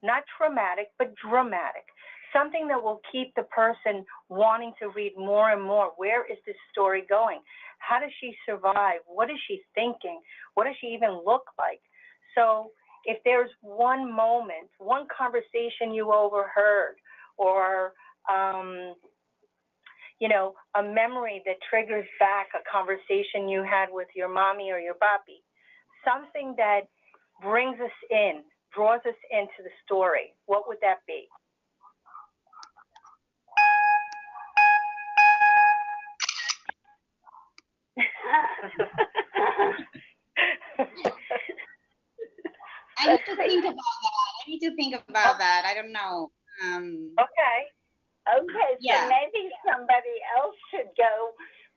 not traumatic, but dramatic. Something that will keep the person wanting to read more and more. Where is this story going? How does she survive? What is she thinking? What does she even look like? So if there's one moment, one conversation you overheard, or a memory that triggers back a conversation you had with your mommy or your papi, something that brings us in, draws us into the story, what would that be? I need to think about that. I need to think about that. I don't know. Okay. Okay, so Yeah. maybe somebody else should go,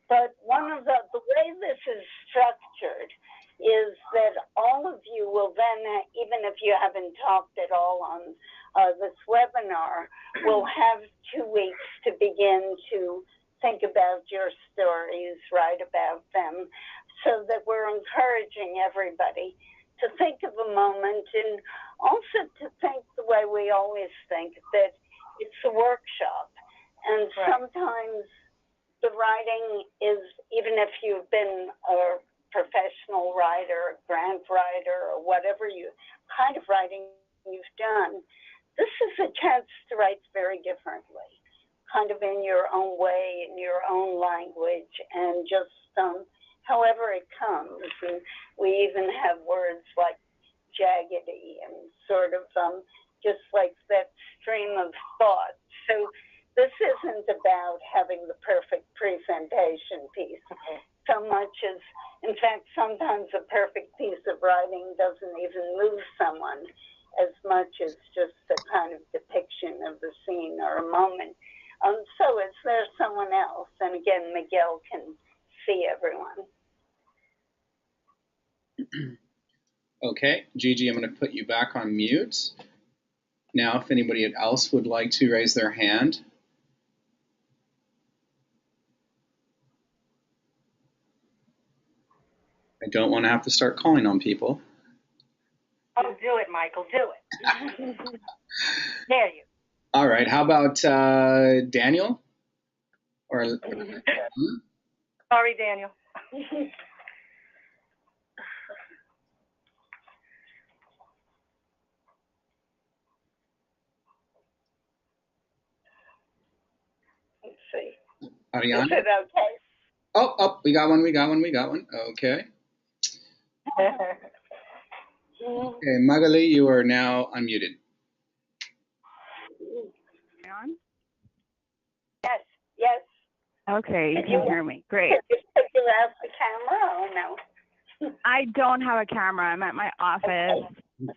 but one of the way this is structured is that all of you will then, even if you haven't talked at all on this webinar, will have 2 weeks to begin to think about your stories, write about them, so that we're encouraging everybody to think of a moment and also to think the way we always think, that it's a workshop. And Right. sometimes the writing is, even if you've been a professional writer, a grant writer, or whatever kind of writing you've done, this is a chance to write very differently, kind of in your own way, in your own language, and just however it comes. And we even have words like jaggedy and sort of just like that stream of thought. So this isn't about having the perfect presentation piece so much as, in fact, sometimes a perfect piece of writing doesn't even move someone as much as just a kind of depiction of the scene or a moment. So is there someone else? And again, Miguel can see everyone. Okay, Gigi, I'm going to put you back on mute. Now, if anybody else would like to raise their hand. I don't want to have to start calling on people. Oh, do it, Michael, do it. Dare you. All right, how about Daniel? Or Sorry, Daniel. Let's see. Ariana? Is it okay? Oh, we got one. Okay. Okay, Magali, you are now unmuted. Yes. Okay, you can hear me. Great. Just figure out the camera or no? I don't have a camera. I'm at my office.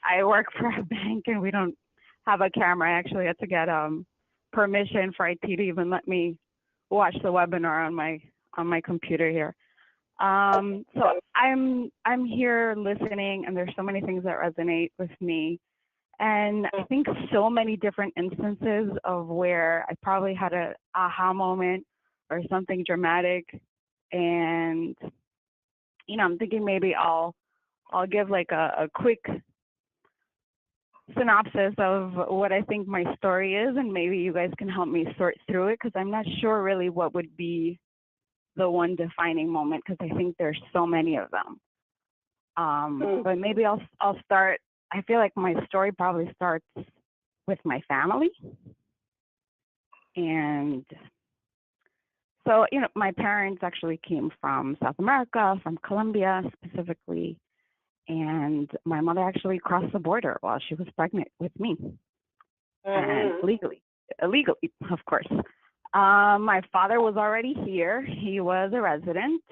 I work for a bank and we don't have a camera. I actually had to get permission for IT to even let me watch the webinar on my computer here. So I'm here listening, and there's so many things that resonate with me. And I think so many different instances of where I probably had a aha moment or something dramatic, and I'm thinking maybe I'll give like a quick synopsis of what I think my story is, and maybe you guys can help me sort through it, because I'm not sure really what would be the one defining moment, because I think there's so many of them. But maybe I'll start. I feel like my story probably starts with my family. And so, my parents actually came from South America, from Colombia specifically. And my mother actually crossed the border while she was pregnant with me. And illegally, of course. My father was already here. He was a resident.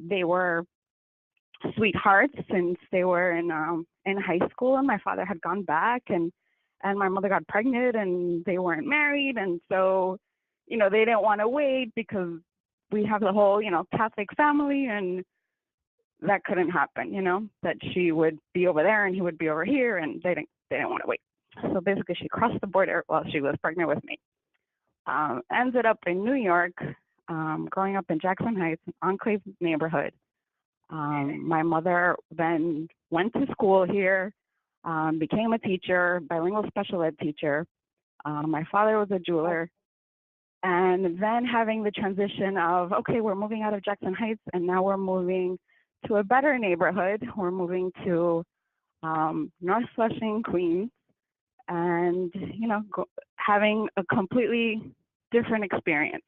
They were sweethearts since they were in high school, and my father had gone back, and my mother got pregnant, and they weren't married, and so they didn't want to wait because we have the whole Catholic family, and that couldn't happen. That she would be over there and he would be over here, and they didn't want to wait. So basically, she crossed the border while she was pregnant with me. Ended up in New York, growing up in Jackson Heights, Enclave neighborhood. My mother then went to school here, became a teacher, bilingual special ed teacher. My father was a jeweler. And then having the transition of, okay, we're moving out of Jackson Heights, and now we're moving to a better neighborhood. We're moving to North Flushing, Queens, and, having a completely different experience,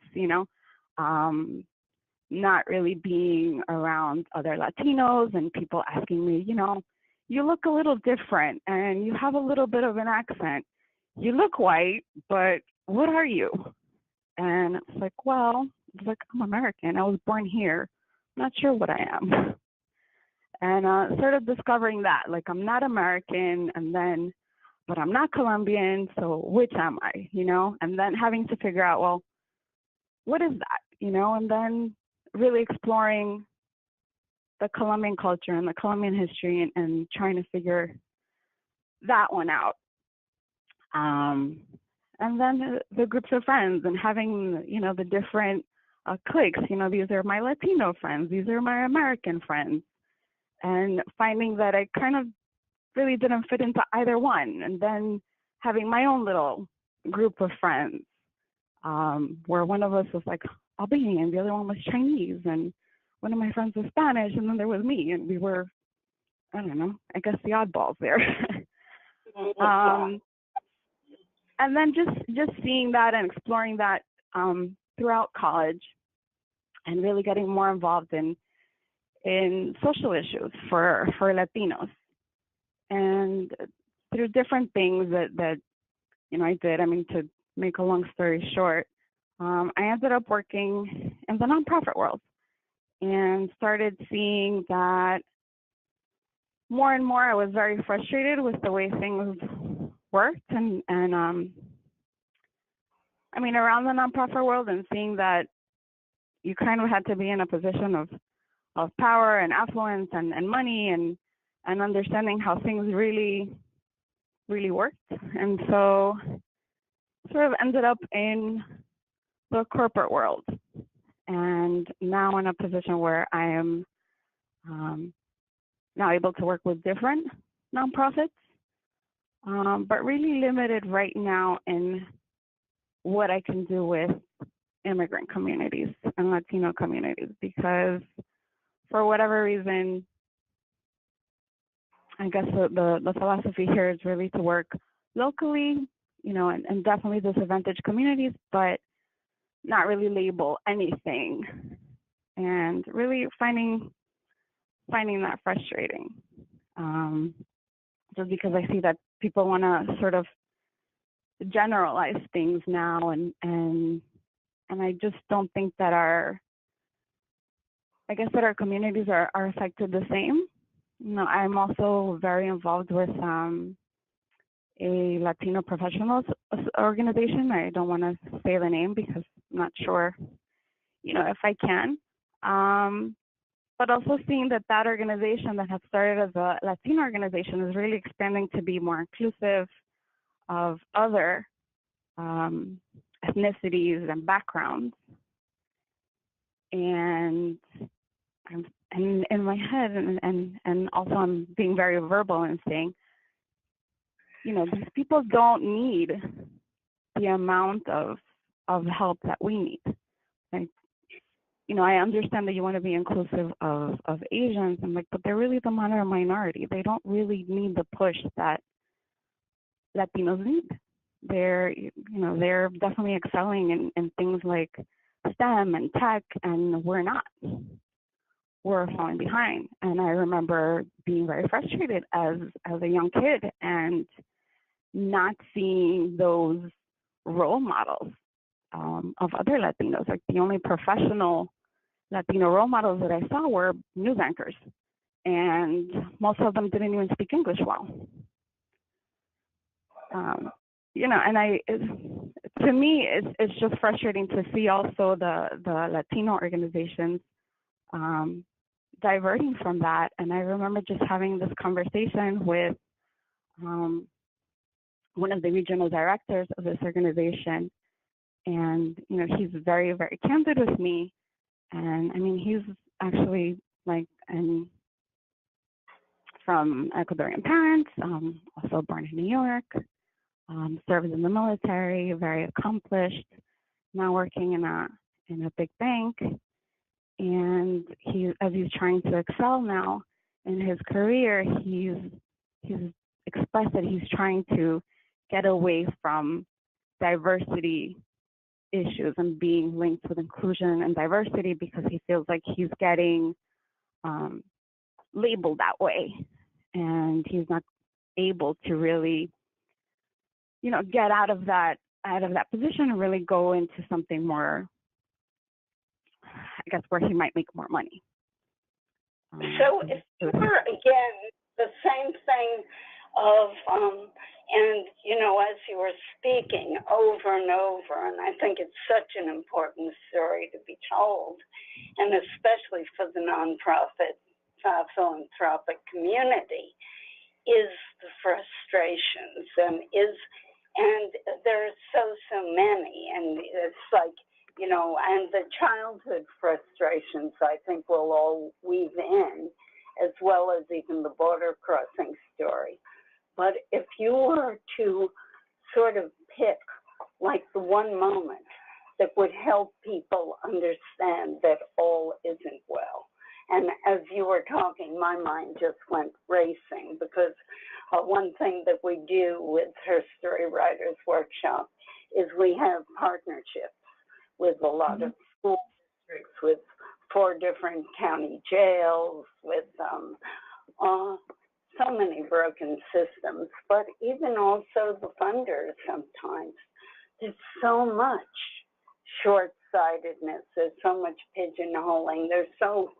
not really being around other Latinos and people asking me, you look a little different and you have a little bit of an accent. You look white, but what are you? And it's like, well, I'm American. I was born here, not sure what I am. And sort of discovering that, like, I'm not American, and then, but I'm not Colombian, so which am I, you know? And then having to figure out, well, what is that, you know? And then really exploring the Colombian culture and the Colombian history, and trying to figure that one out. And then the groups of friends, and having, you know, the different cliques, you know, these are my Latino friends, these are my American friends, and finding that I kind of really didn't fit into either one. And then having my own little group of friends, where one of us was like Albanian, the other one was Chinese, and one of my friends was Spanish, and then there was me, and we were, I don't know, I guess the oddballs there. And then just seeing that and exploring that throughout college, and really getting more involved in social issues for Latinos, and through different things that you know I did. I mean, to make a long story short, I ended up working in the nonprofit world, and started seeing that more and more I was very frustrated with the way things worked, and I mean, around the nonprofit world, and seeing that you kind of had to be in a position of power and affluence and money, and understanding how things really worked. And so sort of ended up in the corporate world, and now in a position where I am now able to work with different nonprofits, but really limited right now in what I can do with immigrant communities and Latino communities, because for whatever reason, I guess the philosophy here is really to work locally, you know, and definitely disadvantaged communities, but not really label anything, and really finding that frustrating, just because I see that people want to sort of generalize things now, and I just don't think that our communities are affected the same. You know, I'm also very involved with a Latino professionals organization. I don't want to say the name because I'm not sure, you know, if I can. But also seeing that organization that had started as a Latino organization is really expanding to be more inclusive of other ethnicities and backgrounds. And I'm in my head, and also I'm being very verbal and saying, you know, these people don't need the amount of help that we need. Like, you know, I understand that you want to be inclusive of Asians, and like, but they're really the minor minority. They don't really need the push that Latinos need. They're definitely excelling in things like STEM and tech, and we're not. We're falling behind. And I remember being very frustrated as a young kid, and not seeing those role models of other Latinos. Like, the only professional Latino role models that I saw were news anchors, and most of them didn't even speak English well. You know, and to me, it's just frustrating to see also the Latino organizations diverting from that. And I remember just having this conversation with one of the regional directors of this organization, and you know, he's very, very candid with me. And I mean, he's actually like from Ecuadorian parents, also born in New York, served in the military, very accomplished, now working in a big bank. And as he's trying to excel now in his career, he's expressed that he's trying to get away from diversity issues and being linked with inclusion and diversity, because he feels like he's getting labeled that way, and he's not able to really, you know, get out of that position and really go into something more, I guess, where he might make more money. So if you were, again, the same thing of, and, as you were speaking over and over, and I think it's such an important story to be told, and especially for the nonprofit philanthropic community, is the frustrations and there are so many, and it's like, and the childhood frustrations I think we'll all weave in, as well as even the border crossing story. But if you were to sort of pick like the one moment that would help people understand that all isn't well. And as you were talking, my mind just went racing, because one thing that we do with Her Story Writers Workshop is we have partnerships with a lot of school districts, with 4 different county jails, with so many broken systems, but even also the funders sometimes. There's so much short-sightedness, there's so much pigeonholing, there's so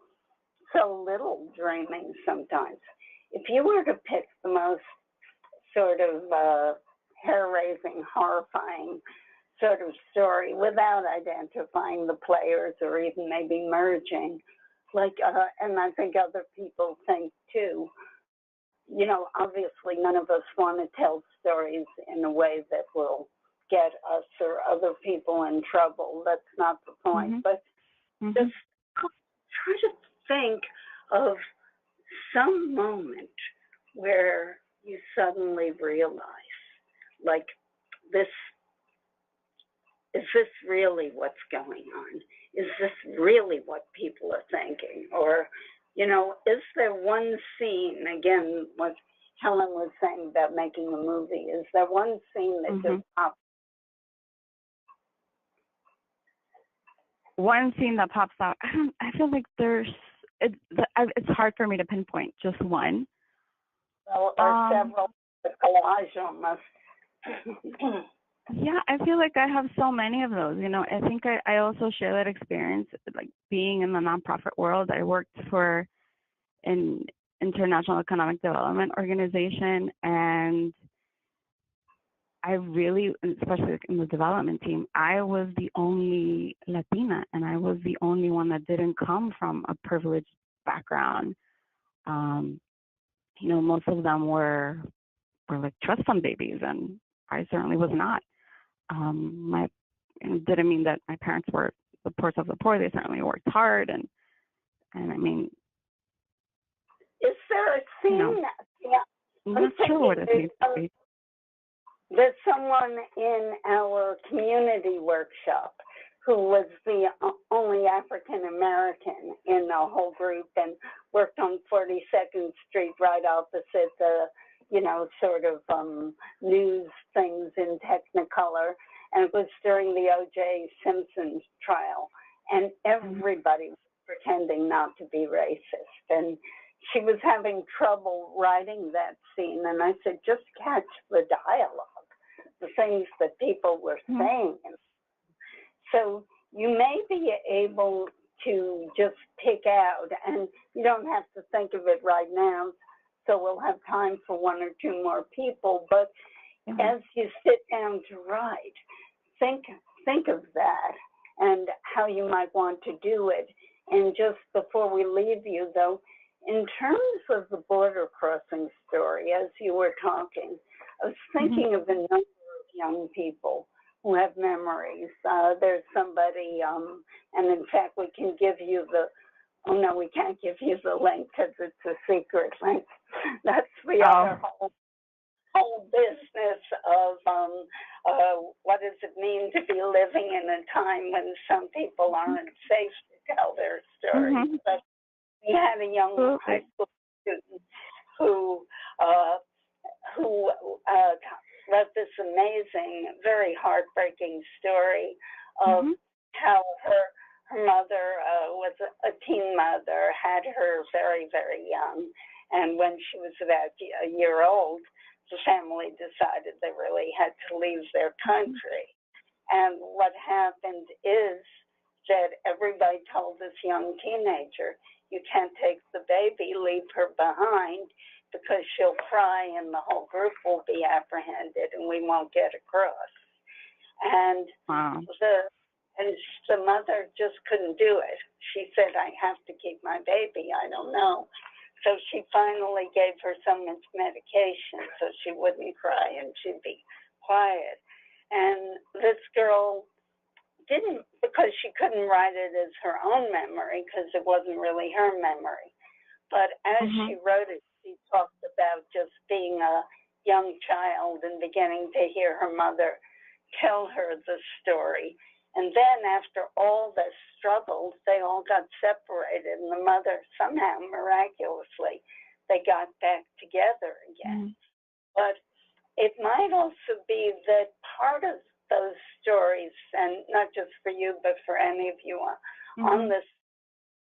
little dreaming sometimes. If you were to pick the most sort of hair-raising, horrifying sort of story without identifying the players or even maybe merging, and I think other people think too, obviously none of us want to tell stories in a way that will get us or other people in trouble. That's not the point. But just try to think of some moment where you suddenly realize, like, is this really what's going on? Is this really what people are thinking? Or, is there one scene, again, what Helen was saying about making a movie, is there one scene that just pops? One scene that pops out, I feel like it's hard for me to pinpoint just one. Well, or several, the collage almost. Yeah, I feel like I have so many of those. I think I also share that experience, like being in the nonprofit world. I worked for an international economic development organization, and I really, especially in the development team, I was the only Latina, and I was the only one that didn't come from a privileged background. Most of them were like trust fund babies, and I certainly was not. It didn't mean that my parents were the poorest of the poor. They certainly worked hard, and I mean, is there a scene? I'm not sure what it needs to be. There's someone in our community workshop who was the only African American in the whole group and worked on 42nd Street right opposite the, sort of news things in Technicolor. And it was during the O.J. Simpson trial. And everybody was pretending not to be racist. And she was having trouble writing that scene. And I said, just catch the dialogue, the things that people were saying. So you may be able to just pick out, and you don't have to think of it right now, so we'll have time for 1 or 2 more people, but as you sit down to write, think of that and how you might want to do it. And just before we leave you, though, in terms of the border crossing story, as you were talking, I was thinking of a number of young people who have memories. There's somebody, and in fact, we can give you we can't give you the link because it's a secret link. That's the other whole business of what does it mean to be living in a time when some people aren't safe to tell their stories. But we had a young high school student who wrote this amazing, very heartbreaking story of how her mother was a teen mother, had her very, very young. And when she was about a year old, the family decided they really had to leave their country. And what happened is said everybody told this young teenager, you can't take the baby, leave her behind, because she'll cry and the whole group will be apprehended and we won't get across. And Wow. the mother just couldn't do it. She said, I have to keep my baby, I don't know. So she finally gave her so much medication so she wouldn't cry and she'd be quiet. And this girl didn't, because she couldn't write it as her own memory because it wasn't really her memory. But as she wrote it, she talked about just being a young child and beginning to hear her mother tell her the story. And then after all the struggles, they all got separated, and the mother somehow, miraculously, they got back together again. But it might also be that part of those stories, and not just for you, but for any of you on this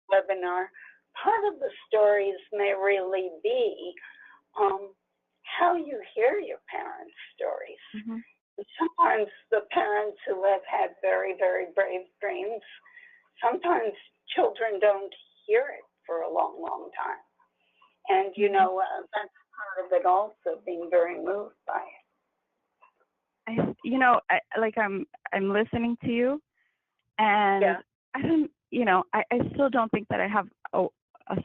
webinar, part of the stories may really be how you hear your parents' stories. Sometimes the parents who have had very, very brave dreams, sometimes children don't hear it for a long, long time. And, you know, that's part of it also, being very moved by it. I'm listening to you, and I don't, I still don't think that I have a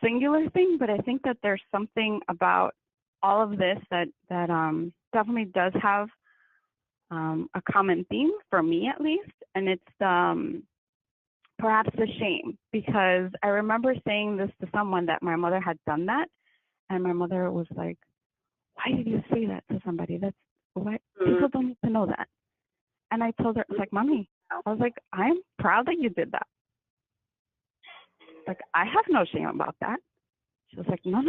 singular thing, but I think that there's something about all of this that definitely does have a common theme for me, at least, and it's perhaps the shame, because I remember saying this to someone, that my mother had done that, and my mother was like, why did you say that to somebody? That's what people don't need to know that. And I told her, it's like, Mommy, I was like, I'm proud that you did that. Like, I have no shame about that. She was like, no,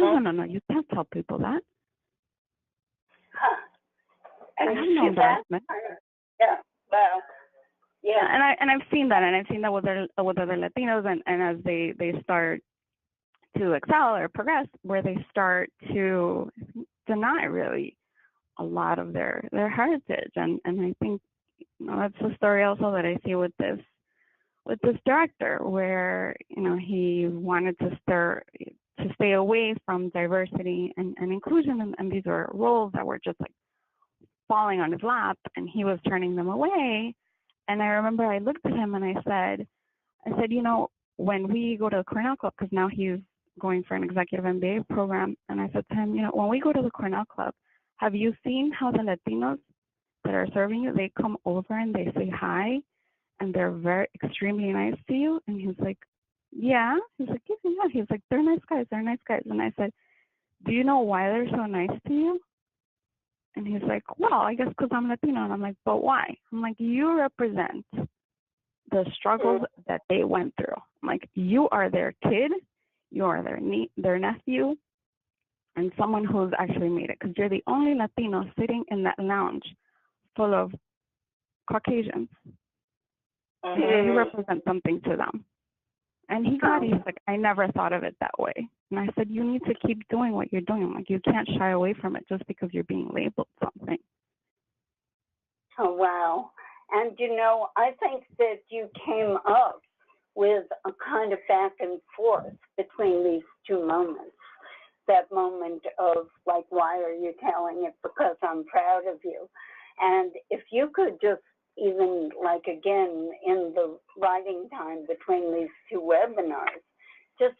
you can't tell people that. And I have no embarrassment. And I've seen that with other Latinos, and as they start to excel or progress, where they start to deny really a lot of their heritage, and I think that's the story also that I see with this director, where he wanted to stay away from diversity and inclusion, and these were roles that were just like falling on his lap, and he was turning them away. And I remember I looked at him and I said, when we go to the Cornell Club, because now he's going for an executive MBA program, and I said to him, when we go to the Cornell Club, have you seen how the Latinos that are serving you, they come over and they say hi, and they're very extremely nice to you? And he's like, yeah. He's like, yeah. He's like, they're nice guys. And I said, do you know why they're so nice to you? And he's like, well, I guess because I'm Latino. And I'm like, but why? I'm like, you represent the struggles that they went through. I'm like, you are their kid, you are their nephew, and someone who's actually made it, because you're the only Latino sitting in that lounge full of Caucasians. You represent something to them. And he got it. He's like, I never thought of it that way. And I said, you need to keep doing what you're doing. I'm like, you can't shy away from it just because you're being labeled something. Oh, wow. And, I think that you came up with a kind of back and forth between these two moments. That moment of, like, why are you telling it? Because I'm proud of you. And if you could just even, like, again, in the writing time between these two webinars, just,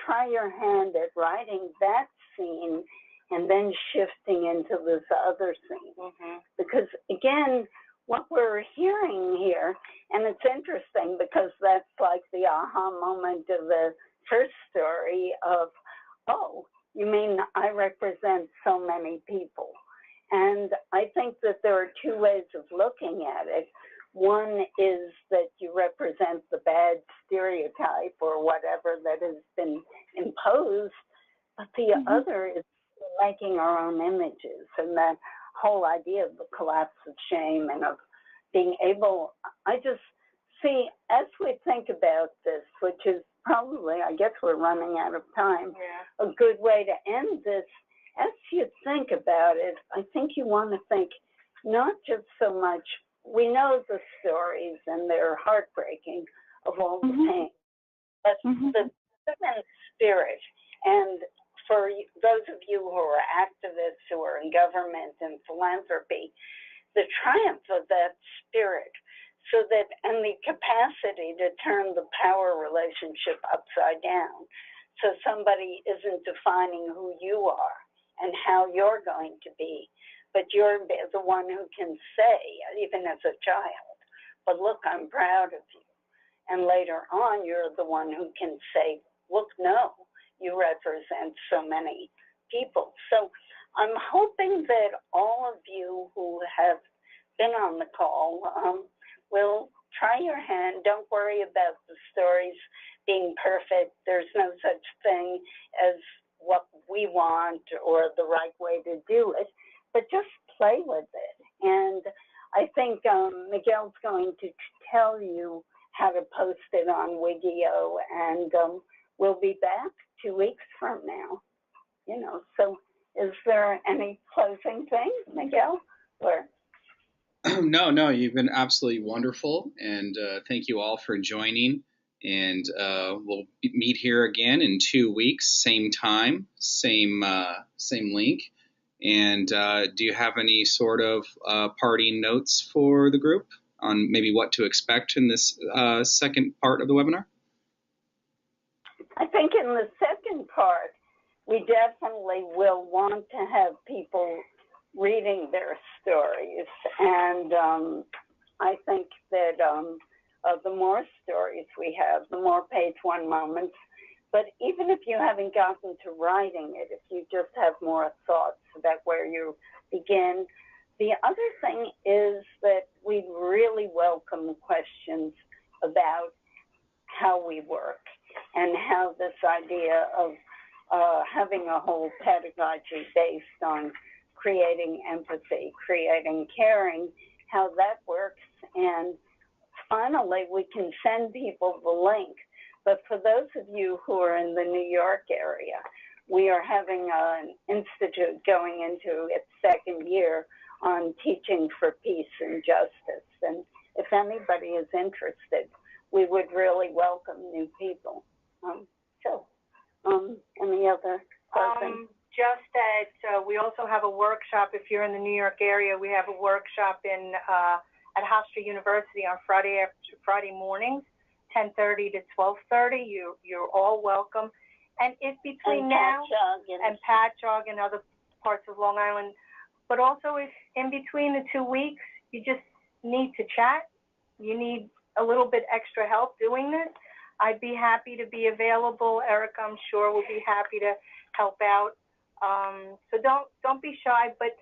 try your hand at writing that scene and then shifting into this other scene. Because, again, what we're hearing here, and it's interesting because that's like the aha moment of the first story of, oh, you mean I represent so many people. And I think that there are two ways of looking at it. One is that you represent the bad stereotype or whatever that has been imposed, but the other is making our own images, and that whole idea of the collapse of shame and of being able, I just see, as we think about this, which is probably, I guess we're running out of time, a good way to end this, as you think about it, I think you want to think not just so much, we know the stories and they're heartbreaking of all the Mhm. pain. But Mhm. the human spirit, and for those of you who are activists, who are in government and philanthropy, the triumph of that spirit, so that, and the capacity to turn the power relationship upside down. So somebody isn't defining who you are and how you're going to be, but you're the one who can say, even as a child, but look, I'm proud of you. And later on, you're the one who can say, look, no, you represent so many people. So I'm hoping that all of you who have been on the call will try your hand. Don't worry about the stories being perfect. There's no such thing as what we want or the right way to do it, but just play with it. And I think Miguel's going to tell you how to post it on Wigio, and we'll be back 2 weeks from now. You know, so is there any closing things, Miguel? Or No, you've been absolutely wonderful, and thank you all for joining. And we'll meet here again in 2 weeks, same time, same link. And do you have any sort of parting notes for the group on maybe what to expect in this second part of the webinar? I think in the second part, we definitely will want to have people reading their stories. And I think that the more stories we have, the more page one moments. But even if you haven't gotten to writing it, if you just have more thoughts about where you begin. The other thing is that we really welcome questions about how we work and how this idea of having a whole pedagogy based on creating empathy, creating caring, how that works. And finally, we can send people the link. But for those of you who are in the New York area, we are having an institute going into its second year on teaching for peace and justice. And if anybody is interested, we would really welcome new people. Any other questions? Just that we also have a workshop. If you're in the New York area, we have a workshop in at Hofstra University on Friday mornings, 10:30 to 12:30. You're all welcome. And if between now and Patchogue and other parts of Long Island, but also if in between the 2 weeks you just need to chat, you need a little bit extra help doing this, I'd be happy to be available. Erica, I'm sure, will be happy to help out. So don't be shy, but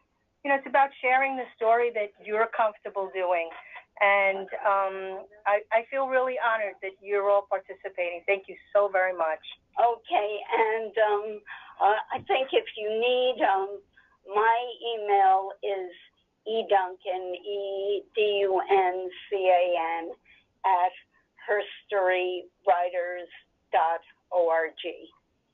you know, it's about sharing the story that you're comfortable doing. And I feel really honored that you're all participating. Thank you so very much. Okay, and I think if you need, my email is eduncan, EDUNCAN, @herstorywriters.org.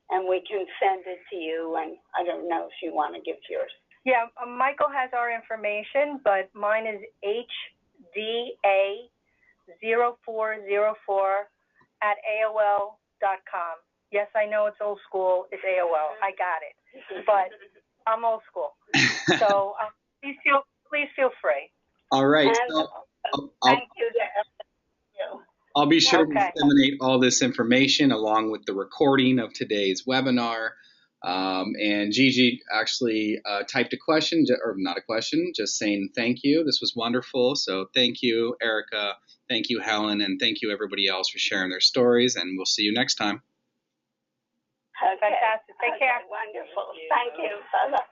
And we can send it to you, and I don't know if you want to give yours. Yeah, Michael has our information, but mine is hda0404@AOL.com. Yes, I know it's old school, it's AOL, I got it, but I'm old school. So please feel free. All right. And So thank you to you. I'll be sure to Okay. disseminate all this information along with the recording of today's webinar. And Gigi actually typed a question, or not a question, just saying thank you. This was wonderful. So thank you, Erica. Thank you, Helen. And thank you, everybody else, for sharing their stories. And we'll see you next time. Okay. Fantastic. Take care. Wonderful. Thank you. Bye-bye.